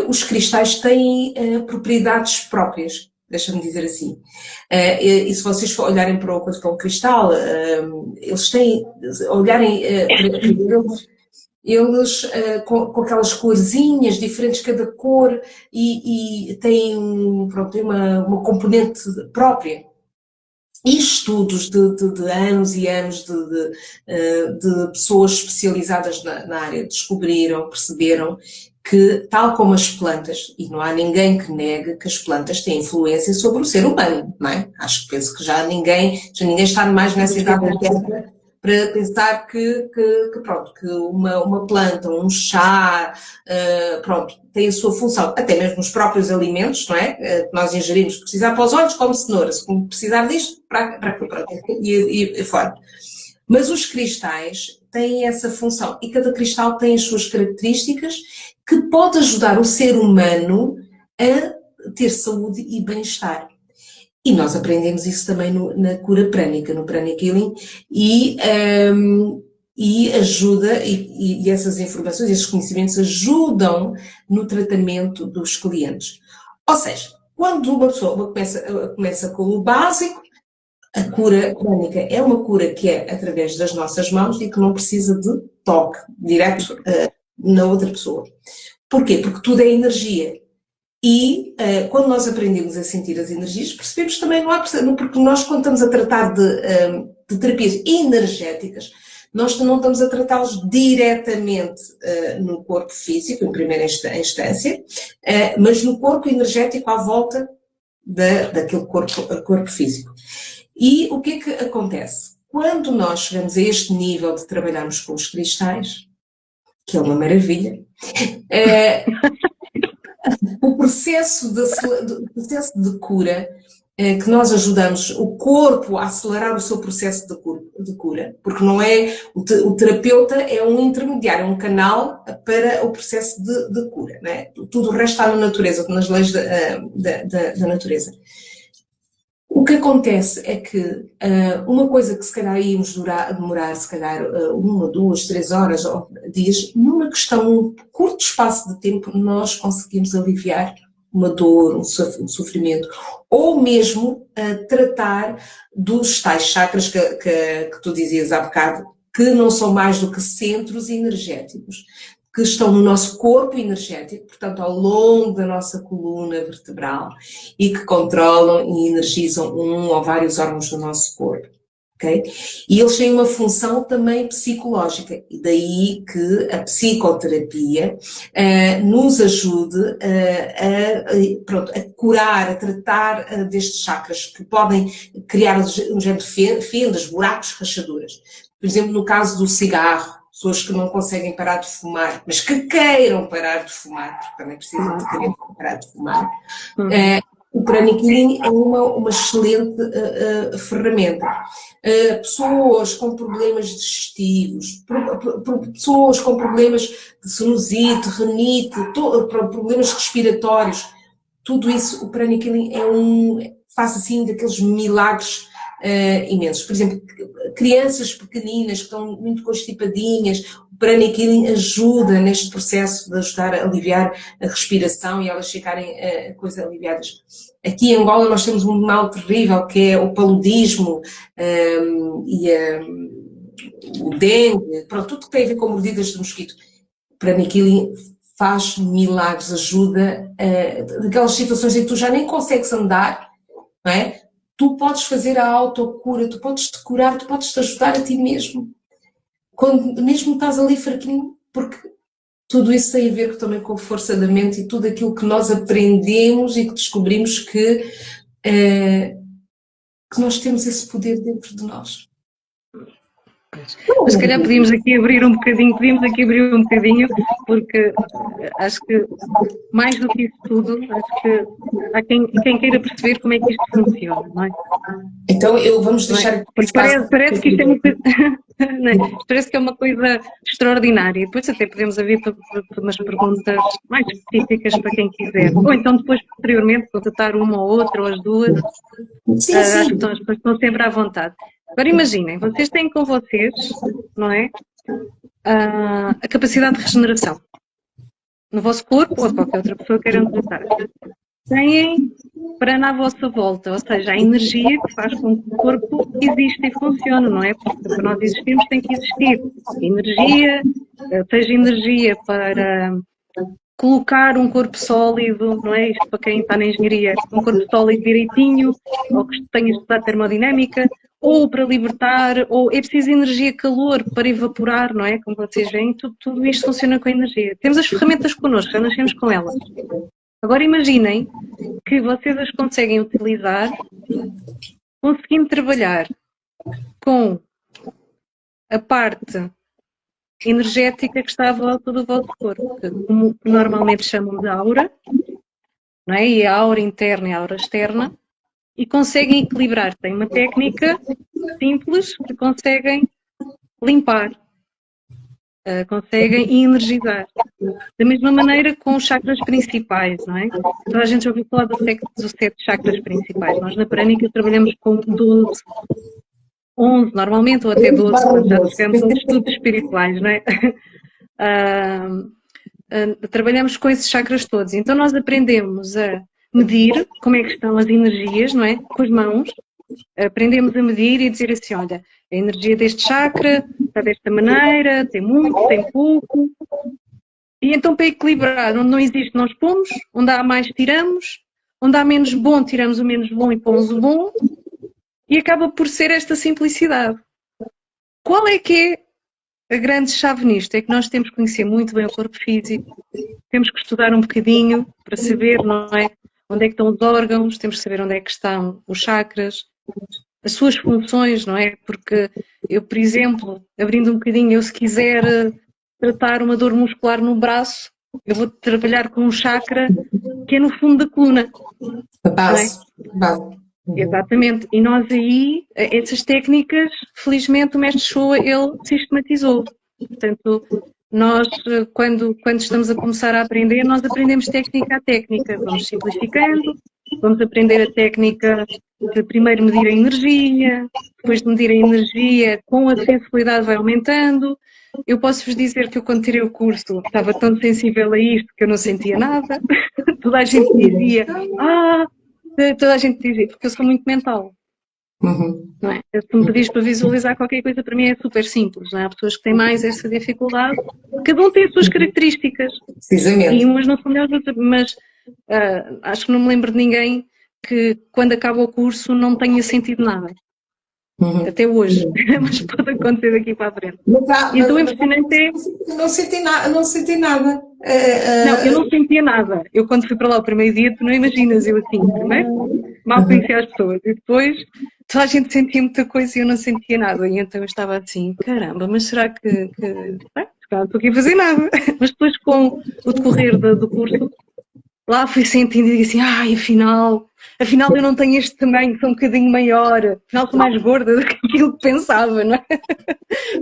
os cristais têm propriedades próprias, deixa-me dizer assim. E se vocês olharem para um cristal, eles têm, olharem para eles com aquelas corzinhas diferentes, cada cor, e têm uma componente própria. E estudos de anos e anos de pessoas especializadas na área perceberam que, tal como as plantas, e não há ninguém que negue que as plantas têm influência sobre o ser humano, não é? Penso que já ninguém está mais nessa idade da Terra para pensar que uma planta, um chá, tem a sua função, até mesmo os próprios alimentos, não é? Que nós ingerimos, se precisar para os olhos, come cenoura, se precisar disto, e fora. Mas os cristais têm essa função, e cada cristal tem as suas características que pode ajudar o ser humano a ter saúde e bem-estar. E nós aprendemos isso também na cura prânica, no Pranic Healing, e ajuda, e essas informações, esses conhecimentos ajudam no tratamento dos clientes. Ou seja, quando uma pessoa começa com o básico, a cura prânica é uma cura que é através das nossas mãos e que não precisa de toque direto na outra pessoa. Porquê? Porque tudo é energia. E quando nós aprendemos a sentir as energias, percebemos também, porque nós, quando estamos a tratar de terapias energéticas, nós não estamos a tratá-los diretamente no corpo físico, em primeira instância, mas no corpo energético à volta daquele corpo físico. E o que é que acontece? Quando nós chegamos a este nível de trabalharmos com os cristais, que é uma maravilha, o processo de cura, que nós ajudamos o corpo a acelerar o seu processo de cura, porque não é, o terapeuta é um intermediário, é um canal para o processo de cura, não é? Tudo o resto está na natureza, nas leis da natureza. O que acontece é que uma coisa que se calhar íamos demorar se calhar 1, 2, 3 horas ou dias, numa questão, um curto espaço de tempo, nós conseguimos aliviar uma dor, um sofrimento, ou mesmo tratar dos tais chakras que tu dizias há bocado, que não são mais do que centros energéticos, que estão no nosso corpo energético, portanto ao longo da nossa coluna vertebral, e que controlam e energizam um ou vários órgãos do nosso corpo. Okay? E eles têm uma função também psicológica, e daí que a psicoterapia nos ajude a curar, a tratar destes chakras que podem criar um género de fendas, buracos, rachaduras. Por exemplo, no caso do cigarro, pessoas que não conseguem parar de fumar, mas que queiram parar de fumar, porque também precisam de querer parar de fumar, o Pranic Healing é uma excelente ferramenta. Pessoas com problemas digestivos, pessoas com problemas de sinusite, renite, problemas respiratórios, tudo isso, o Pranic Healing faz assim daqueles milagres imensos. Por exemplo, crianças pequeninas que estão muito constipadinhas, o Pranic Healing ajuda neste processo de ajudar a aliviar a respiração e elas ficarem aliviadas. Aqui em Angola nós temos um mal terrível que é o paludismo e o dengue, pronto, tudo que tem a ver com mordidas de mosquito. O Pranic Healing faz milagres, ajuda daquelas situações em que tu já nem consegues andar, não é? Tu podes fazer a autocura, tu podes te curar, tu podes te ajudar a ti mesmo. Quando mesmo estás ali fraquinho, porque tudo isso tem a ver também com a força da mente e tudo aquilo que nós aprendemos e que descobrimos que nós temos esse poder dentro de nós. Mas se calhar podíamos aqui abrir um bocadinho, porque acho que mais do que isso tudo, acho que há quem queira perceber como é que isto funciona, não é? Então vamos deixar... Porque parece que isto é uma coisa... Parece que é uma coisa extraordinária. Depois até podemos abrir para umas perguntas mais específicas para quem quiser. Ou então depois, posteriormente, contatar uma ou outra, ou as duas. Sim. Acho que as pessoas estão sempre à vontade. Agora imaginem, vocês têm com vocês, não é? A capacidade de regeneração. No vosso corpo ou de qualquer outra pessoa queiram tratar. Têm prana à vossa volta, ou seja, a energia que faz com que o corpo exista e funcione, não é? Porque para nós existirmos tem que existir energia, seja energia para colocar um corpo sólido, não é? Isto para quem está na engenharia, um corpo sólido direitinho, ou que tenha estudado termodinâmica, ou para libertar, ou é preciso energia, calor para evaporar, não é? Como vocês veem, tudo isto funciona com energia. Temos as ferramentas connosco, já nascemos com elas. Agora imaginem que vocês as conseguem utilizar conseguindo trabalhar com a parte energética que está à volta do vosso corpo, como normalmente chamam de aura, não é? E a aura interna e a aura externa, e conseguem equilibrar. Tem uma técnica simples que conseguem limpar, conseguem energizar. Da mesma maneira com os chakras principais, não é? Toda a gente já ouviu falar dos 7 chakras principais. Nós na Prânica trabalhamos com 12, 11 normalmente, ou até 12, quando já tivemos uns estudos espirituais, não é? Trabalhamos com esses chakras todos. Então nós aprendemos a medir como é que estão as energias, não é? Com as mãos. Aprendemos a medir e dizer assim, olha, a energia deste chakra está desta maneira, tem muito, tem pouco. E então para equilibrar, onde não existe nós pomos, onde há mais tiramos, onde há menos bom tiramos o menos bom e pomos o bom, e acaba por ser esta simplicidade. Qual é que é a grande chave nisto? É que nós temos que conhecer muito bem o corpo físico, temos que estudar um bocadinho para saber, não é? Onde é que estão os órgãos, temos que saber onde é que estão os chakras, as suas funções, não é? Porque eu, por exemplo, abrindo um bocadinho, eu se quiser tratar uma dor muscular no braço, eu vou trabalhar com um chakra que é no fundo da coluna. A base. Base. Exatamente. E nós aí, essas técnicas, felizmente o mestre Shoa, ele sistematizou. Portanto, nós, quando estamos a começar a aprender, nós aprendemos técnica a técnica. Vamos simplificando, vamos aprender a técnica de primeiro medir a energia, depois de medir a energia, com a sensibilidade vai aumentando. Eu posso-vos dizer que eu, quando tirei o curso, estava tão sensível a isto que eu não sentia nada. Toda a gente dizia, toda a gente dizia, porque eu sou muito mental. Não é? Se me pedires para visualizar qualquer coisa, para mim é super simples. Não é? Há pessoas que têm mais essa dificuldade. Cada um tem as suas características. Precisamente. E umas não são melhores, mas acho que não me lembro de ninguém que, quando acaba o curso, não tenha sentido nada. Até hoje. Mas pode acontecer daqui para a frente. Então o impressionante é... Não senti nada. Não, eu não sentia nada. Eu, quando fui para lá o primeiro dia, tu não imaginas, eu assim, primeiro mal conhecia as pessoas e depois toda a gente sentia muita coisa e eu não sentia nada. E então eu estava assim, caramba, mas será que não estou aqui a fazer nada? Mas depois, com o decorrer do curso, lá fui sentindo e disse assim, afinal eu não tenho este tamanho, sou um bocadinho maior, afinal sou mais gorda do que aquilo que pensava, não é?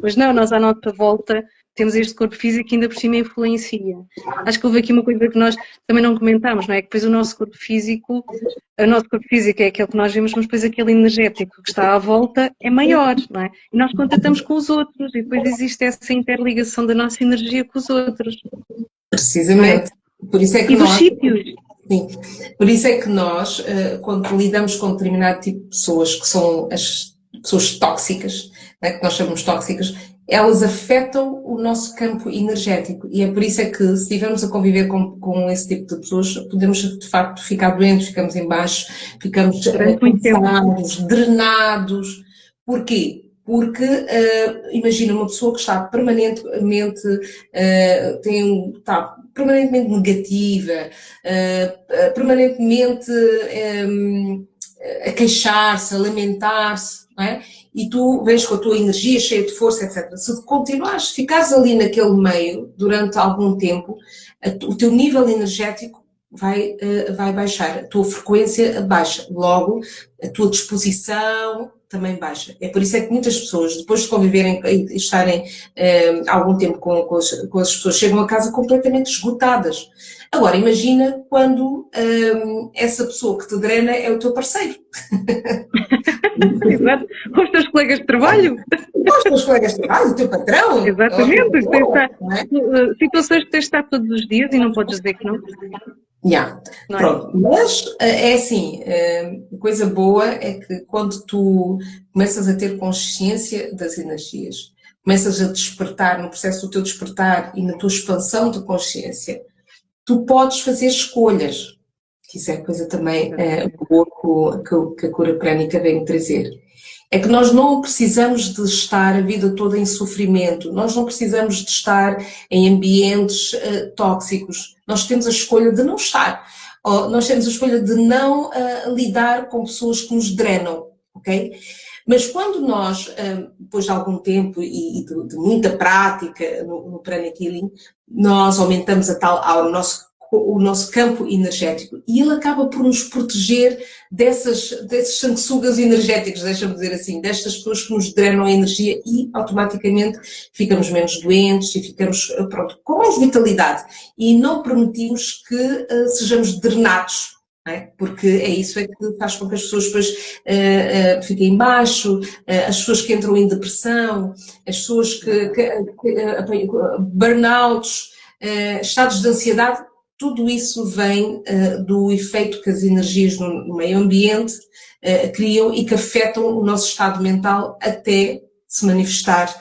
Mas não, nós à nossa volta temos este corpo físico que ainda por cima influencia. Acho que houve aqui uma coisa que nós também não comentámos, não é? Que depois o nosso corpo físico é aquele que nós vemos, mas depois aquele energético que está à volta é maior, não é? E nós contatamos com os outros e depois existe essa interligação da nossa energia com os outros. Precisamente. Por isso é que dos sítios. Sim. Por isso é que nós, quando lidamos com determinado tipo de pessoas, que são as pessoas tóxicas, né, que nós chamamos tóxicas, elas afetam o nosso campo energético. E é por isso é que, se estivermos a conviver com esse tipo de pessoas, podemos, de facto, ficar doentes, ficamos em baixo, ficamos cansados, drenados. Porquê? Porque, imagina uma pessoa que está permanentemente, está permanentemente negativa, permanentemente a queixar-se, a lamentar-se, não é? E tu vens com a tua energia cheia de força, etc. Se continuares, ficares ali naquele meio durante algum tempo, o teu nível energético vai baixar, a tua frequência baixa, logo a tua disposição também baixa. É por isso é que muitas pessoas, depois de conviverem e estarem algum tempo com as pessoas, chegam a casa completamente esgotadas. Agora, imagina quando essa pessoa que te drena é o teu parceiro. Exato. Com os teus colegas de trabalho. Com os teus colegas de trabalho, o teu patrão. Exatamente. Situações que tens de estar todos os dias e não podes dizer que não. Pronto, mas é assim, coisa boa é que quando tu começas a ter consciência das energias, começas a despertar, no processo do teu despertar e na tua expansão de consciência, tu podes fazer escolhas, que isso é coisa também boa que a cura prânica vem trazer. É que nós não precisamos de estar a vida toda em sofrimento, nós não precisamos de estar em ambientes tóxicos, nós temos a escolha de não estar, ou nós temos a escolha de não lidar com pessoas que nos drenam, ok? Mas quando nós, depois de algum tempo e de muita prática no Pranic Healing, nós aumentamos o nosso campo energético e ele acaba por nos proteger desses sanguessugas energéticos, deixa-me dizer assim, destas pessoas que nos drenam a energia e automaticamente ficamos menos doentes e ficamos, com mais vitalidade e não permitimos que sejamos drenados. É? Porque é isso que faz com que as pessoas depois fiquem em baixo, as pessoas que entram em depressão, as pessoas que burnouts, estados de ansiedade, tudo isso vem do efeito que as energias no meio ambiente criam e que afetam o nosso estado mental até se manifestar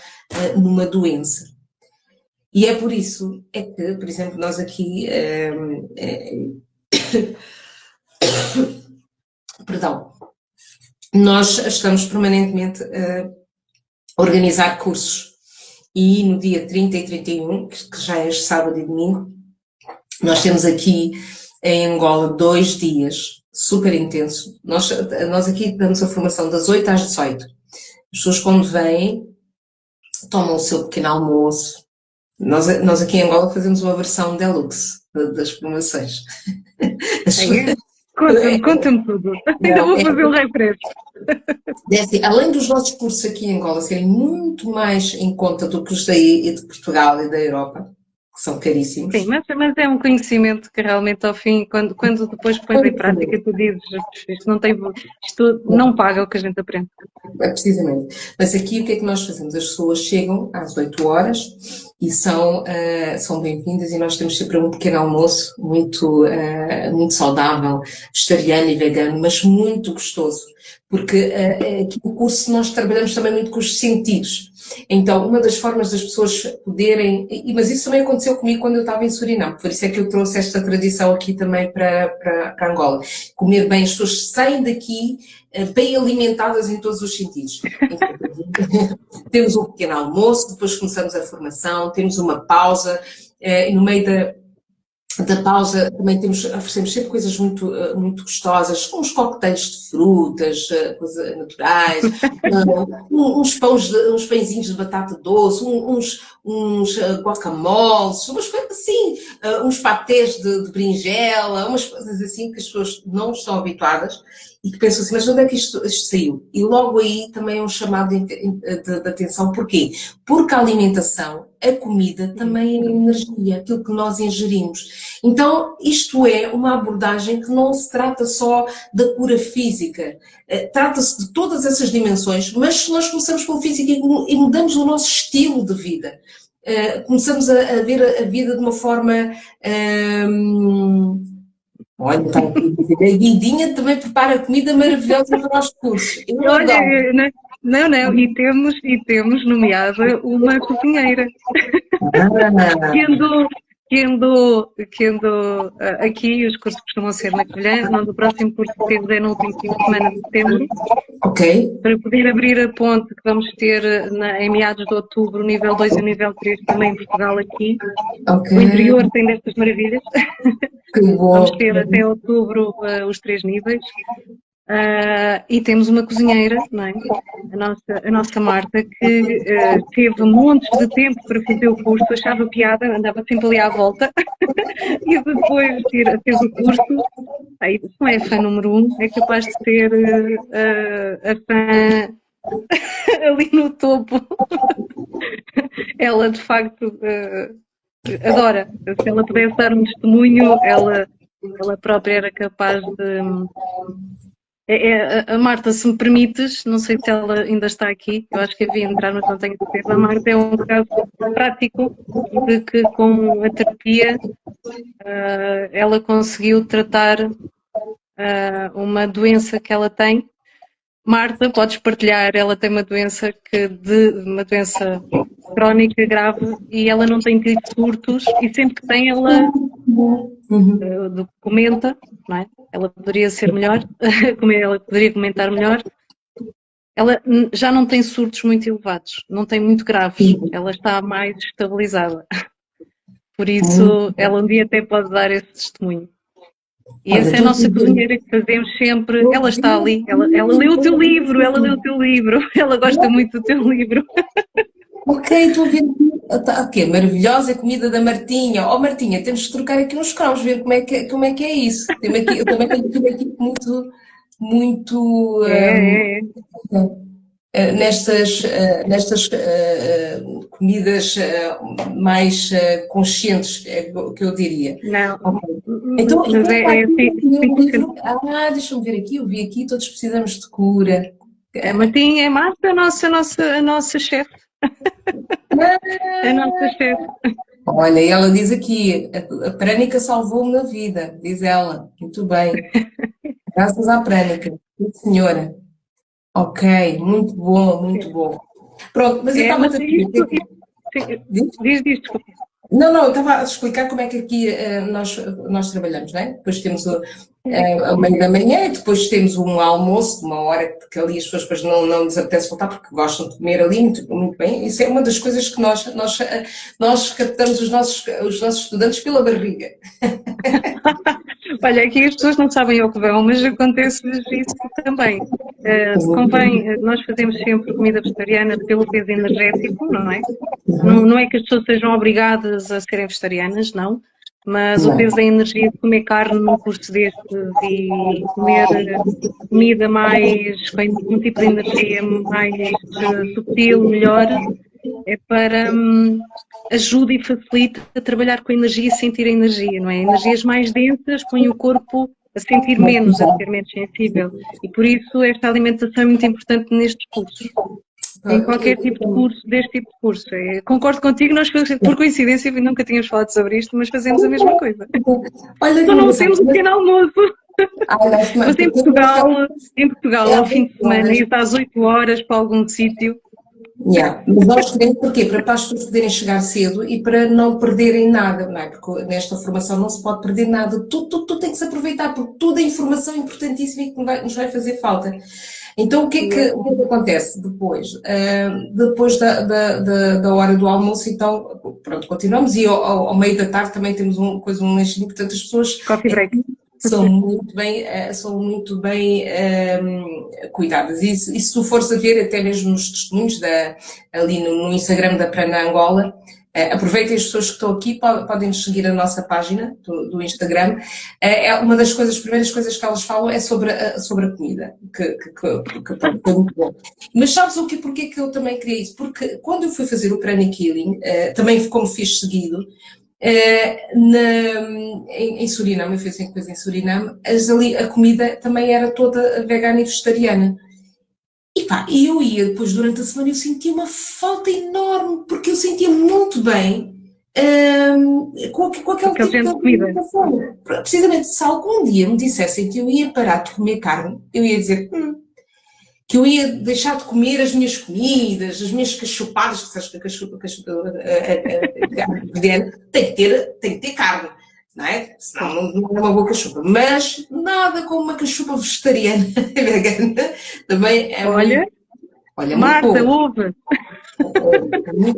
numa doença. E é por isso que, por exemplo, nós aqui nós estamos permanentemente a organizar cursos e no dia 30 e 31, que já é sábado e domingo, nós temos aqui em Angola 2 dias super intensos. Nós aqui damos a formação das 8 às 18. As pessoas quando vêm tomam o seu pequeno almoço, Nós aqui em Angola fazemos uma versão deluxe das promoções. Conta-me tudo. Ainda vou fazer um refresh. Além dos nossos cursos aqui em Angola serem muito mais em conta do que os daí de Portugal e da Europa, que são caríssimos. Sim, mas é um conhecimento que realmente ao fim, quando depois pões em prática, tu dizes, isto não paga o que a gente aprende. É precisamente. Mas aqui o que é que nós fazemos? As pessoas chegam às 8 horas e são bem-vindas, e nós temos sempre um pequeno almoço muito saudável, vegetariano e vegano, mas muito gostoso. Porque aqui no curso nós trabalhamos também muito com os sentidos. Então, uma das formas das pessoas poderem... Mas isso também aconteceu comigo quando eu estava em Suriname, por isso é que eu trouxe esta tradição aqui também para Angola. Comer bem, as pessoas saem daqui bem alimentadas em todos os sentidos. Então, temos um pequeno almoço, depois começamos a formação, temos uma pausa, e no meio da pausa também oferecemos sempre coisas muito, muito gostosas, uns coquetéis de frutas, coisas naturais, uns pãezinhos de batata doce, uns guacamoles, umas coisas assim, uns patés de berinjela, umas coisas assim que as pessoas não estão habituadas e que pensam assim, mas onde é que isto saiu? E logo aí também é um chamado de atenção. Porquê? Porque a alimentação, a comida, também é energia, aquilo que nós ingerimos. Então, isto é uma abordagem que não se trata só da cura física, trata-se de todas essas dimensões, mas se nós começamos pelo físico e mudamos o nosso estilo de vida, começamos a ver a vida de uma forma... Olha, está aqui a dizer, a Guidinha também prepara comida maravilhosa para os cursos. Olha, não, e temos nomeada uma cozinheira. Que andou aqui, os cursos costumam ser na Covilhã, nós o próximo curso que temos é no último fim de semana de setembro. Ok. Para poder abrir a ponte que vamos ter em meados de outubro, o nível 2 e o nível 3 também em Portugal aqui. Okay. O interior tem destas maravilhas. Que bom. Vamos ter até outubro os 3 níveis. E temos uma cozinheira, não é? A nossa Marta, que teve montes de tempo para fazer o curso, achava piada, andava sempre ali à volta, e depois fez o curso. Aí, não é fã número 1, é capaz de ser a fã ali no topo. Ela, de facto, adora. Se ela pudesse dar um testemunho, ela própria era capaz de... A Marta, se me permites, não sei se ela ainda está aqui, eu acho que havia entrar, mas não tenho certeza. A Marta é um caso prático de que com a terapia ela conseguiu tratar uma doença que ela tem. Marta, podes partilhar, ela tem uma doença crónica grave e ela não tem tido surtos e sempre que tem ela comenta, não é? Ela poderia ser melhor, ela poderia comentar melhor. Ela já não tem surtos muito elevados, não tem muito graves, ela está mais estabilizada. Por isso, ela um dia até pode dar esse testemunho. E essa é a nossa cozinheira que fazemos sempre. Ela está ali, ela leu o teu livro, ela gosta muito do teu livro. Ok, estou a ver aqui. Maravilhosa comida da Martinha. Oh Martinha, temos que trocar aqui uns cromos, ver como é que é isso. Eu também tenho uma equipe muito nestas comidas mais conscientes, é o que eu diria. Não. Okay. Então, deixa-me ver aqui, eu vi aqui, todos precisamos de cura. A Martinha é Marta, a nossa chefe. A nossa chefe. Olha, ela diz aqui, a prânica salvou-me na vida, diz ela. Muito bem. Graças à prânica. Sim, senhora. Ok, muito bom, muito bom. Pronto, mas eu estava a dizer... Diz, desculpa. Não, eu estava a explicar como é que aqui nós trabalhamos, não é? Depois temos ao meio da manhã e depois temos um almoço de uma hora, porque ali as pessoas depois não lhes apetece voltar porque gostam de comer ali muito, muito bem. Isso é uma das coisas que nós captamos os nossos estudantes pela barriga. Olha, aqui as pessoas não sabem ao que vão, mas acontece-lhes isso também. Convém, nós fazemos sempre comida vegetariana pelo peso energético, não é? Não é que as pessoas sejam obrigadas a serem vegetarianas, não. Mas o peso da energia de comer carne num curso destes e comer comida mais, com um tipo de energia mais subtil, melhor, é para ajuda e facilita a trabalhar com a energia e sentir a energia, não é? Energias mais densas põem o corpo a sentir menos, a ser menos sensível. E por isso esta alimentação é muito importante nestes cursos. Em qualquer tipo de curso, deste tipo de curso. Concordo contigo, nós por coincidência nunca tínhamos falado sobre isto, mas fazemos a mesma coisa. Olha, Só não temos um pequeno almoço. Mas em Portugal, ao fim de semana, ir às 8 horas para algum sítio. Mas nós queremos porquê? Para as pessoas poderem chegar cedo e para não perderem nada, não é? Porque nesta formação não se pode perder nada. Tudo tem que se aproveitar, porque toda a informação é importantíssima e que nos vai fazer falta. Então, o que é que acontece depois? Depois da hora do almoço, então, pronto, continuamos e ao meio da tarde também temos um lanchinho, portanto as pessoas Coffee break. São muito bem cuidadas. E se tu fores a ver até mesmo nos testemunhos ali no Instagram da Prana Angola, aproveitem as pessoas que estão aqui, podem nos seguir a nossa página do Instagram. É uma das primeiras coisas que elas falam é sobre a comida, que é muito bom. Mas sabes porquê que eu também queria isso? Porque quando eu fui fazer o Pranic Healing, também como fiz seguido, em Suriname, eu fiz 5 coisas em Suriname, ali a comida também era toda vegana e vegetariana. E eu ia depois durante a semana, eu sentia uma falta enorme, porque eu sentia muito bem com aquele tipo de alimentação. Precisamente, se algum dia me dissessem que eu ia parar de comer carne, eu ia dizer que eu ia deixar de comer as minhas comidas, as minhas cachupadas, que sabes que a cachupa tem que ter carne, não é? Senão não é uma boa cachupa. Mas nada como uma cachupa vegetariana vegana também é olha, Marta, ouve!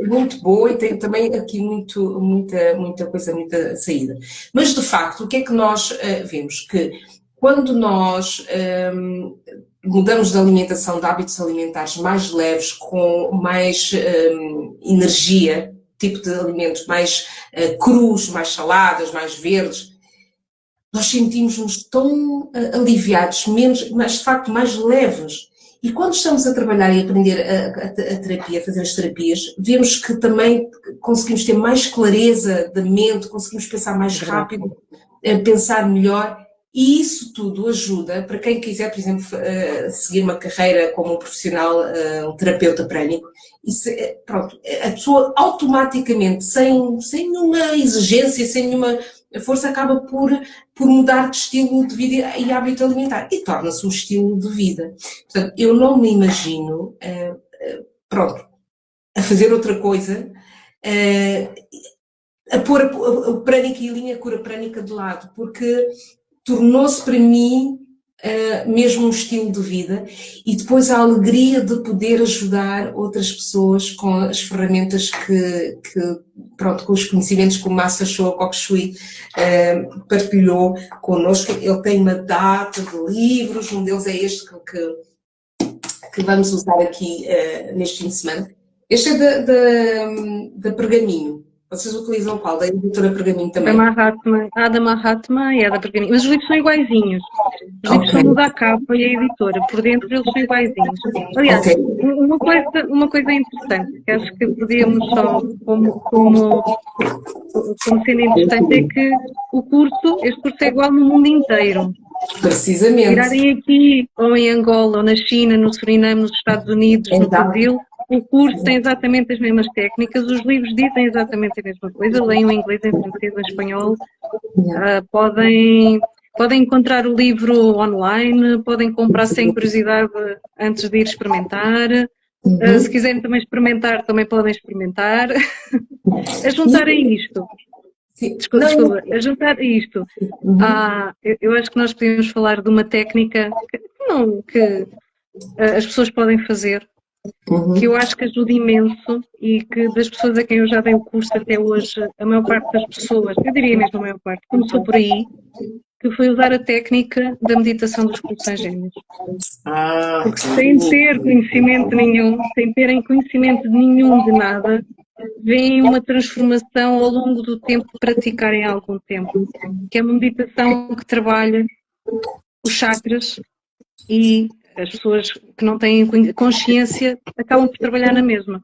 Muito boa e tem também aqui muita coisa, muita saída. Mas, de facto, o que é que nós vemos? Que quando nós mudamos de alimentação, de hábitos alimentares mais leves, com mais energia, tipo de alimentos mais crus, mais saladas, mais verdes, nós sentimos-nos tão aliviados, mas de facto mais leves. E quando estamos a trabalhar e aprender a terapia, a fazer as terapias, vemos que também conseguimos ter mais clareza da mente, conseguimos pensar mais rápido, pensar melhor. E isso tudo ajuda para quem quiser, por exemplo, seguir uma carreira como um profissional, um terapeuta prânico. Pronto, a pessoa automaticamente, sem nenhuma exigência, sem nenhuma força, acaba por mudar de estilo de vida e hábito alimentar. E torna-se um estilo de vida. Portanto, eu não me imagino, a fazer outra coisa, a pôr o prânico e a cura prânica de lado, porque tornou-se para mim mesmo um estilo de vida e depois a alegria de poder ajudar outras pessoas com as ferramentas com os conhecimentos que o Masa Shoa Shui partilhou connosco. Ele tem uma data de livros, um deles é este que vamos usar aqui neste fim de semana. Este é da Pergaminho. Vocês utilizam qual? Da editora Pergaminho também? Da Mahatma e a da Pergaminho. Mas os livros são iguaizinhos. Os livros são da capa e a editora. Por dentro eles são iguaizinhos. Aliás, uma coisa interessante, que acho que podíamos só, como sendo interessante, é que este curso é igual no mundo inteiro. Precisamente. Tirarem aqui, ou em Angola, ou na China, no Suriname, nos Estados Unidos, no Brasil, o curso tem exatamente as mesmas técnicas, os livros dizem exatamente a mesma coisa, leiam em inglês, em francês, em espanhol, podem encontrar o livro online, podem comprar sem curiosidade antes de ir experimentar, se quiserem também experimentar, também podem experimentar. A juntar a isto, desculpa, a juntar a isto, eu acho que nós podemos falar de uma técnica que as pessoas podem fazer, que eu acho que ajuda imenso e que das pessoas a quem eu já dei o curso até hoje, a maior parte das pessoas, eu diria mesmo a maior parte, começou por aí, que foi usar a técnica da meditação dos corações gêmeos. Porque sem ter conhecimento nenhum, sem terem conhecimento nenhum de nada, veem uma transformação ao longo do tempo de praticarem há algum tempo. Que é uma meditação que trabalha os chakras e as pessoas que não têm consciência acabam por trabalhar na mesma.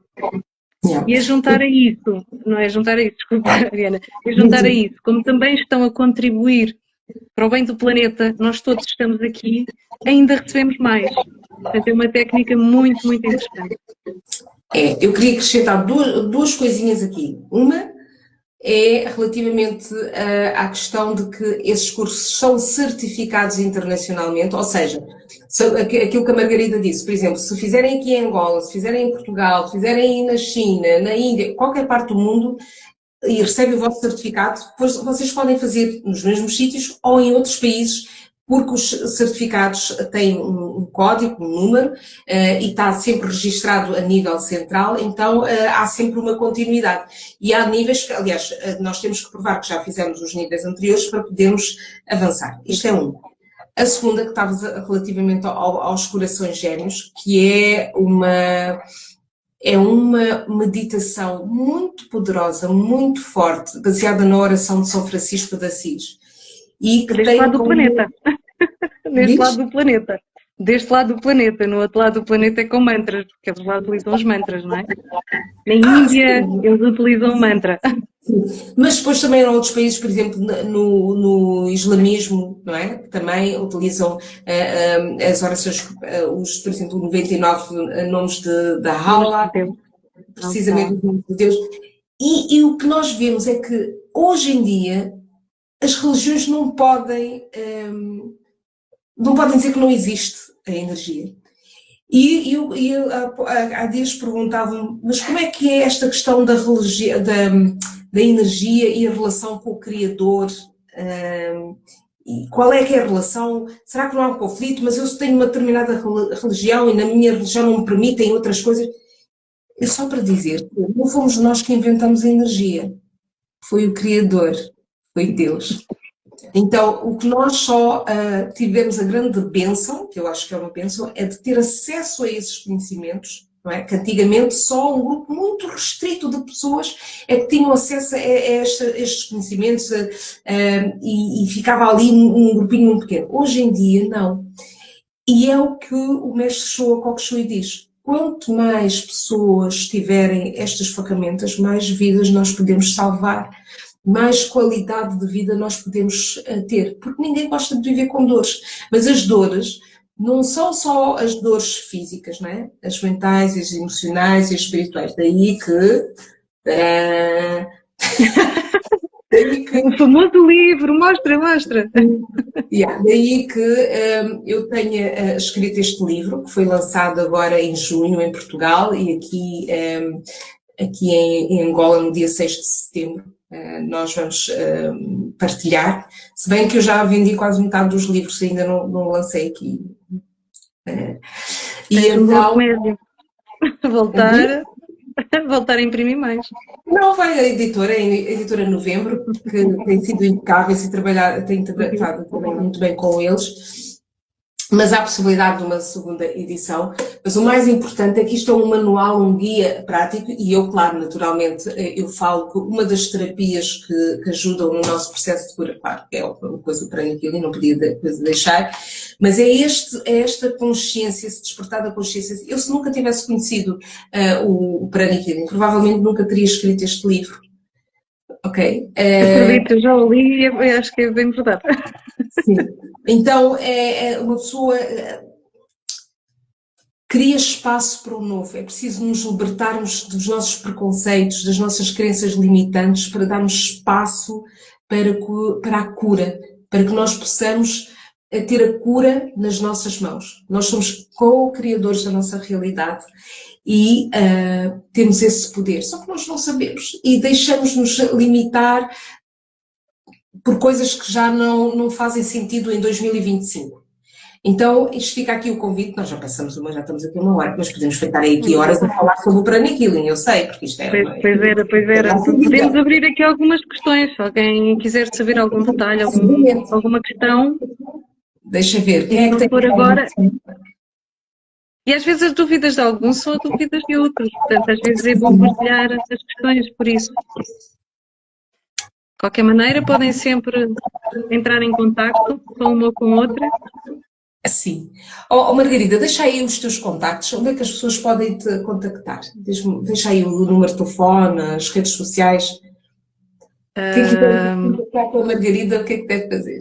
E a juntar a isso, não é juntar a isso, desculpa, Ariana, é juntar a isso, como também estão a contribuir para o bem do planeta, nós todos estamos aqui, ainda recebemos mais. Portanto, é uma técnica muito, muito interessante. Eu queria acrescentar duas coisinhas aqui. Uma é relativamente à questão de que esses cursos são certificados internacionalmente, ou seja, aquilo que a Margarida disse, por exemplo, se fizerem aqui em Angola, se fizerem em Portugal, se fizerem na China, na Índia, qualquer parte do mundo, e recebem o vosso certificado, depois vocês podem fazer nos mesmos sítios ou em outros países, porque os certificados têm um código, um número, e está sempre registado a nível central, então há sempre uma continuidade. E há níveis, aliás, nós temos que provar que já fizemos os níveis anteriores para podermos avançar. Isto é um. A segunda, que estava relativamente aos corações gêmeos, que é uma meditação muito poderosa, muito forte, baseada na oração de São Francisco de Assis. E que deste lado do planeta. Deste lado do planeta. Deste lado do planeta. No outro lado do planeta é com mantras, porque eles lá utilizam os mantras, não é? Na Índia, eles utilizam mantra. Mas depois também em outros países, por exemplo, no islamismo, não é? Também utilizam as orações, por exemplo, 99 nomes da Allah, precisamente os nomes de Deus. E o que nós vemos é que, hoje em dia, as religiões não podem dizer que não existe a energia. E há dias perguntavam-me, mas como é que é esta questão da energia e a relação com o Criador? E qual é que é a relação? Será que não há um conflito? Mas eu tenho uma determinada religião e na minha religião não me permitem outras coisas. É só para dizer, não fomos nós que inventamos a energia. Foi o Criador. Foi Deus. Então, o que nós só tivemos a grande bênção, que eu acho que é uma bênção, é de ter acesso a esses conhecimentos, não é? Que antigamente só um grupo muito restrito de pessoas é que tinham acesso a estes conhecimentos e ficava ali um grupinho muito pequeno. Hoje em dia, não. E é o que o mestre Shoa Kokushui diz. Quanto mais pessoas tiverem estas ferramentas, mais vidas nós podemos salvar. Mais qualidade de vida nós podemos ter, porque ninguém gosta de viver com dores, mas as dores não são só as dores físicas, não é? As mentais, as emocionais e as espirituais, daí que o famoso livro, mostra. Daí que eu tenha escrito este livro, que foi lançado agora em junho em Portugal e aqui em Angola no dia 6 de setembro. Nós vamos partilhar, se bem que eu já vendi quase metade dos livros, ainda não lancei aqui. E então... voltar a imprimir mais. Não, vai a editora Novembro, que tem sido impecável, tem trabalhado também muito bem com eles. Mas há a possibilidade de uma segunda edição. Mas o mais importante é que isto é um manual, um guia prático, e eu, claro, naturalmente, eu falo que uma das terapias que ajudam no nosso processo de cura, claro, é uma coisa para aquilo e não podia deixar, mas é esta consciência, esse despertar da consciência. Eu, se nunca tivesse conhecido o Pranic Healing, provavelmente nunca teria escrito este livro. Ok? Acredito, eu já o li e acho que é bem verdade. Sim. Então, uma pessoa cria espaço para o novo. É preciso nos libertarmos dos nossos preconceitos, das nossas crenças limitantes, para darmos espaço para a cura, para que nós possamos ter a cura nas nossas mãos. Nós somos co-criadores da nossa realidade e temos esse poder. Só que nós não sabemos e deixamos-nos limitar por coisas que já não fazem sentido em 2025. Então, isto fica aqui o convite, nós já passamos já estamos aqui 1 hora, mas podemos ficar aí aqui horas a falar sobre o Pranic Healing, eu sei, porque isto é Pois era. Podemos abrir aqui algumas questões, se alguém quiser saber algum detalhe, alguma questão. Deixa ver, quem é que tem por agora. E às vezes as dúvidas de alguns são dúvidas de outros, portanto às vezes é bom partilhar as questões, por isso. De qualquer maneira, podem sempre entrar em contacto com uma ou com outra. Sim. Margarida, deixa aí os teus contactos, onde é que as pessoas podem te contactar? Deixa aí o número de telefone, as redes sociais. Quem quiser contactar com a Margarida, o que é que deve fazer?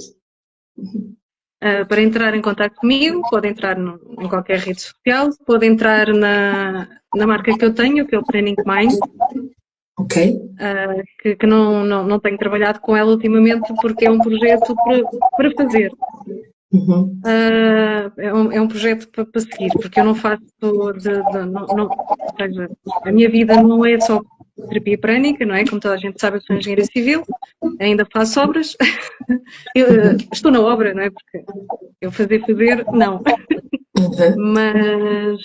Para entrar em contato comigo, pode entrar em qualquer rede social, pode entrar na marca que eu tenho, que é o Training Mind. Ok. Que não tenho trabalhado com ela ultimamente porque é um projeto para fazer. Uhum. É um projeto para seguir, porque eu não faço ou seja, a minha vida não é só terapia prânica, não é? Como toda a gente sabe, eu sou engenheira civil, ainda faço obras. Estou na obra, não é? Porque eu fazer, não. Uhum.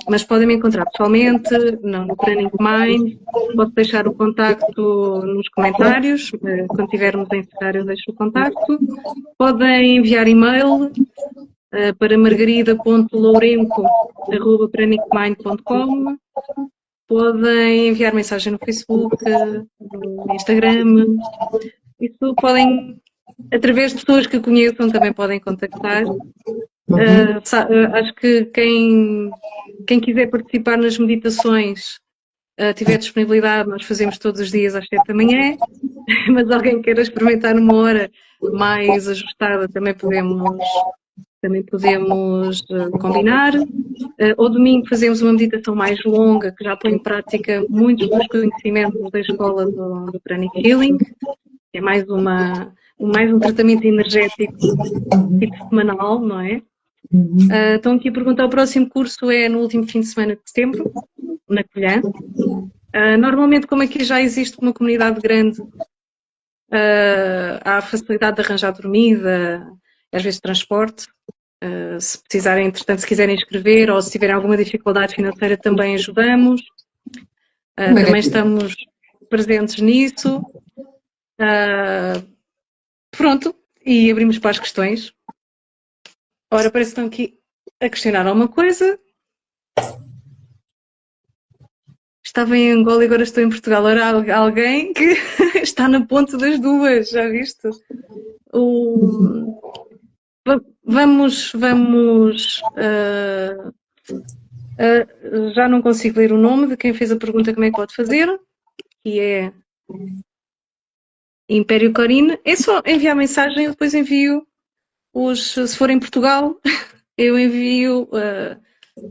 Mas podem me encontrar pessoalmente no Training Mind, posso deixar o contacto nos comentários, quando tivermos a encerrar eu deixo o contacto. Podem enviar e-mail para margarida.lourenco@pranicmind.com. Podem enviar mensagem no Facebook, no Instagram. Isso podem, através de pessoas que conheçam, também podem contactar. Acho que quem quiser participar nas meditações, tiver disponibilidade, nós fazemos todos os dias às 7 da manhã, mas alguém queira experimentar numa hora mais ajustada, também podemos combinar. Ao domingo fazemos uma meditação mais longa, que já põe em prática muitos dos conhecimentos da escola do Pranic Healing, que é mais um tratamento energético tipo semanal, não é? Estão aqui a perguntar, o próximo curso é no último fim de semana de setembro, na Colhã. Normalmente, como aqui já existe uma comunidade grande, há a facilidade de arranjar dormida, às vezes transporte. Se precisarem, entretanto, se quiserem escrever ou se tiverem alguma dificuldade financeira, também ajudamos. Também estamos presentes nisso. Pronto, e abrimos para as questões. Ora, parece que estão aqui a questionar alguma coisa. Estava em Angola e agora estou em Portugal. Ora, há alguém que está na ponte das duas, já viste? Já não consigo ler o nome de quem fez a pergunta, como é que pode fazer, que é Império Corine. É só enviar mensagem, eu depois envio se for em Portugal, eu envio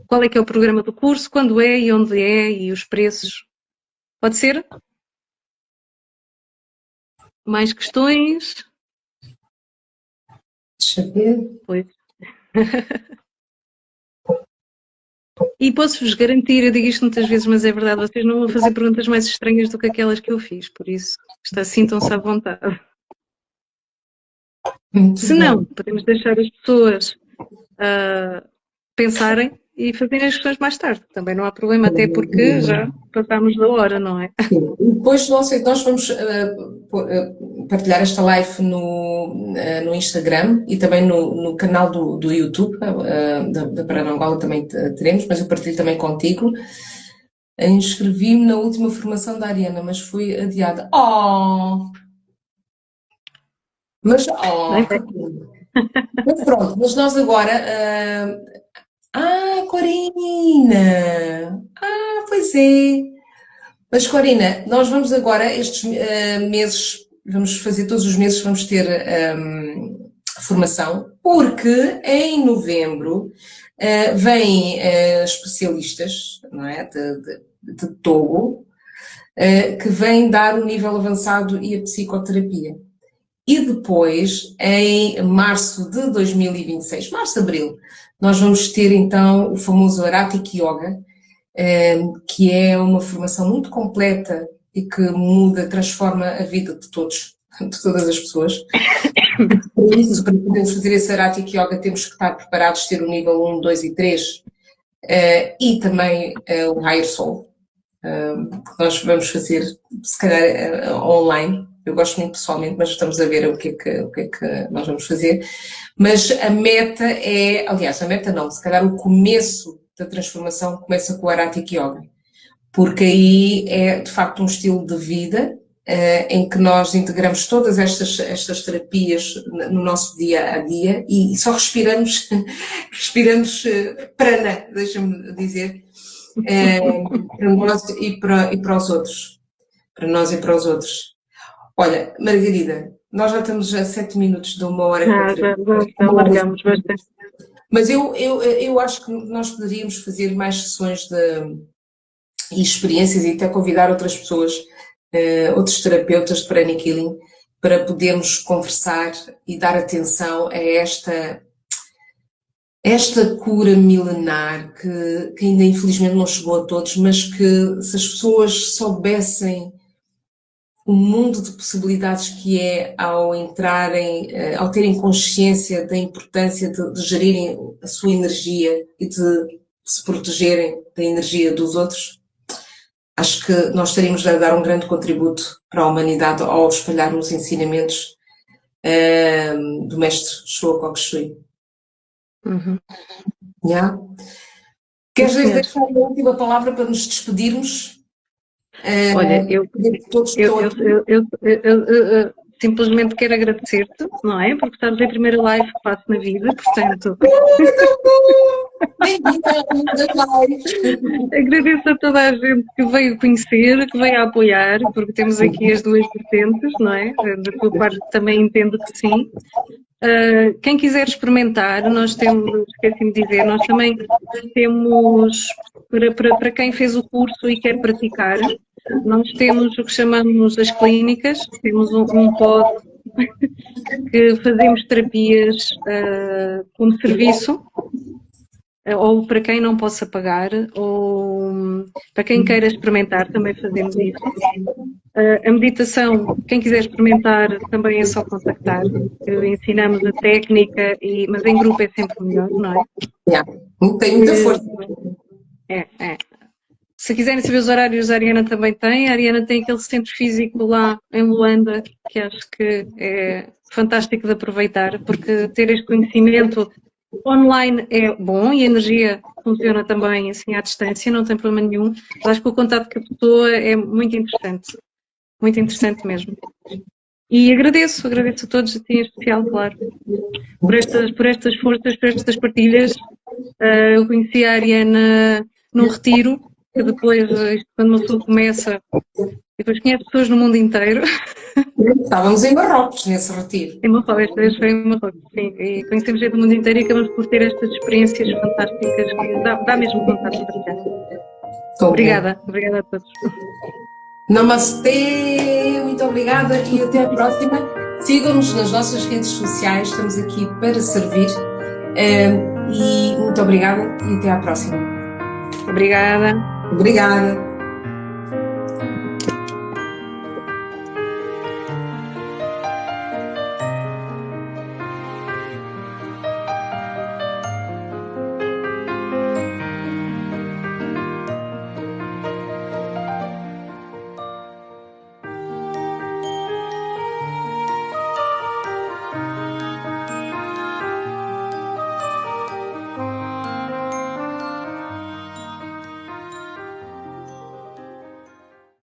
qual é que é o programa do curso, quando é e onde é e os preços. Pode ser? Mais questões? Deixa eu ver. Pois. E posso-vos garantir, eu digo isto muitas vezes, mas é verdade, vocês não vão fazer perguntas mais estranhas do que aquelas que eu fiz, por isso, sintam-se à vontade. Se não, podemos deixar as pessoas pensarem e fazerem as questões mais tarde. Também não há problema, até porque já passámos da hora, não é? Sim. Depois nós vamos partilhar esta live no Instagram e também no canal do YouTube da Paranangola também teremos, mas eu partilho também contigo. Inscrevi-me na última formação da Ariana, mas fui adiada. Mas pronto, mas nós agora... Corina! Pois é! Mas Corina, nós vamos agora, estes meses, vamos fazer todos os meses, vamos ter formação, porque em novembro vêm especialistas, não é, de Togo, que vêm dar o nível avançado e a psicoterapia. E depois, em março de 2026, abril, nós vamos ter então o famoso Aratic Yoga, que é uma formação muito completa e que muda, transforma a vida de todos. de todas as pessoas. Para isso, para podermos fazer esse Aratic Yoga, temos que estar preparados, ter o nível 1, 2 e 3, e também o Higher Soul, que nós vamos fazer, se calhar, online. Eu gosto muito pessoalmente, mas estamos a ver o que é que nós vamos fazer. Mas a meta é, aliás, a meta não, se calhar o começo da transformação começa com o Aratic Yoga, porque aí é de facto um estilo de vida em que nós integramos todas estas terapias no nosso dia a dia e só respiramos prana, deixa-me dizer, para nós e para os outros. Para nós e para os outros. Olha, Margarida, nós já estamos a 7 minutos de uma hora. Já largamos bastante. Mas eu acho que nós poderíamos fazer mais sessões e experiências e até convidar outras pessoas, outros terapeutas de Pranic Healing, para podermos conversar e dar atenção a esta cura milenar que ainda infelizmente não chegou a todos, mas que se as pessoas soubessem o mundo de possibilidades que é ao terem consciência da importância de gerirem a sua energia e de se protegerem da energia dos outros, acho que nós estaríamos a dar um grande contributo para a humanidade ao espalharmos os ensinamentos do mestre Shuo Shui. Yeah? Queres deixar uma última palavra para nos despedirmos? Olha, eu simplesmente quero agradecer-te, não é? Porque estás em primeira live que faço na vida, portanto. Agradeço a toda a gente que veio conhecer, que veio apoiar, porque temos aqui as duas vertentes, não é? Da tua parte também entendo que sim. Quem quiser experimentar, nós temos, esqueci-me de dizer, nós também temos, para quem fez o curso e quer praticar, nós temos o que chamamos as clínicas, temos um pod que fazemos terapias como serviço, ou para quem não possa pagar, ou para quem queira experimentar, também fazemos isso. A meditação, quem quiser experimentar, também é só contactar. Ensinamos a técnica, mas em grupo é sempre melhor, não é? Tem muita força. Se quiserem saber os horários, a Ariana também tem. A Ariana tem aquele centro físico lá em Luanda, que acho que é fantástico de aproveitar, porque ter este conhecimento online é bom e a energia funciona também assim à distância, não tem problema nenhum. Mas acho que o contato com a pessoa é muito interessante mesmo. E agradeço a todos, a ti em especial, claro, por estas forças, por estas partilhas. Eu conheci a Ariana num retiro, que depois, quando uma pessoa começa, depois conhece pessoas no mundo inteiro. Estávamos em Marrocos nesse retiro. Em Marrocos, esta vez foi em Marrocos, sim. E conhecemos gente do mundo inteiro e acabamos por ter estas experiências fantásticas que dá mesmo vontade de partilhar. Obrigada a todos. Namastê, muito obrigada e até a próxima. Sigam-nos nas nossas redes sociais, estamos aqui para servir. E muito obrigada e até à próxima. Obrigada.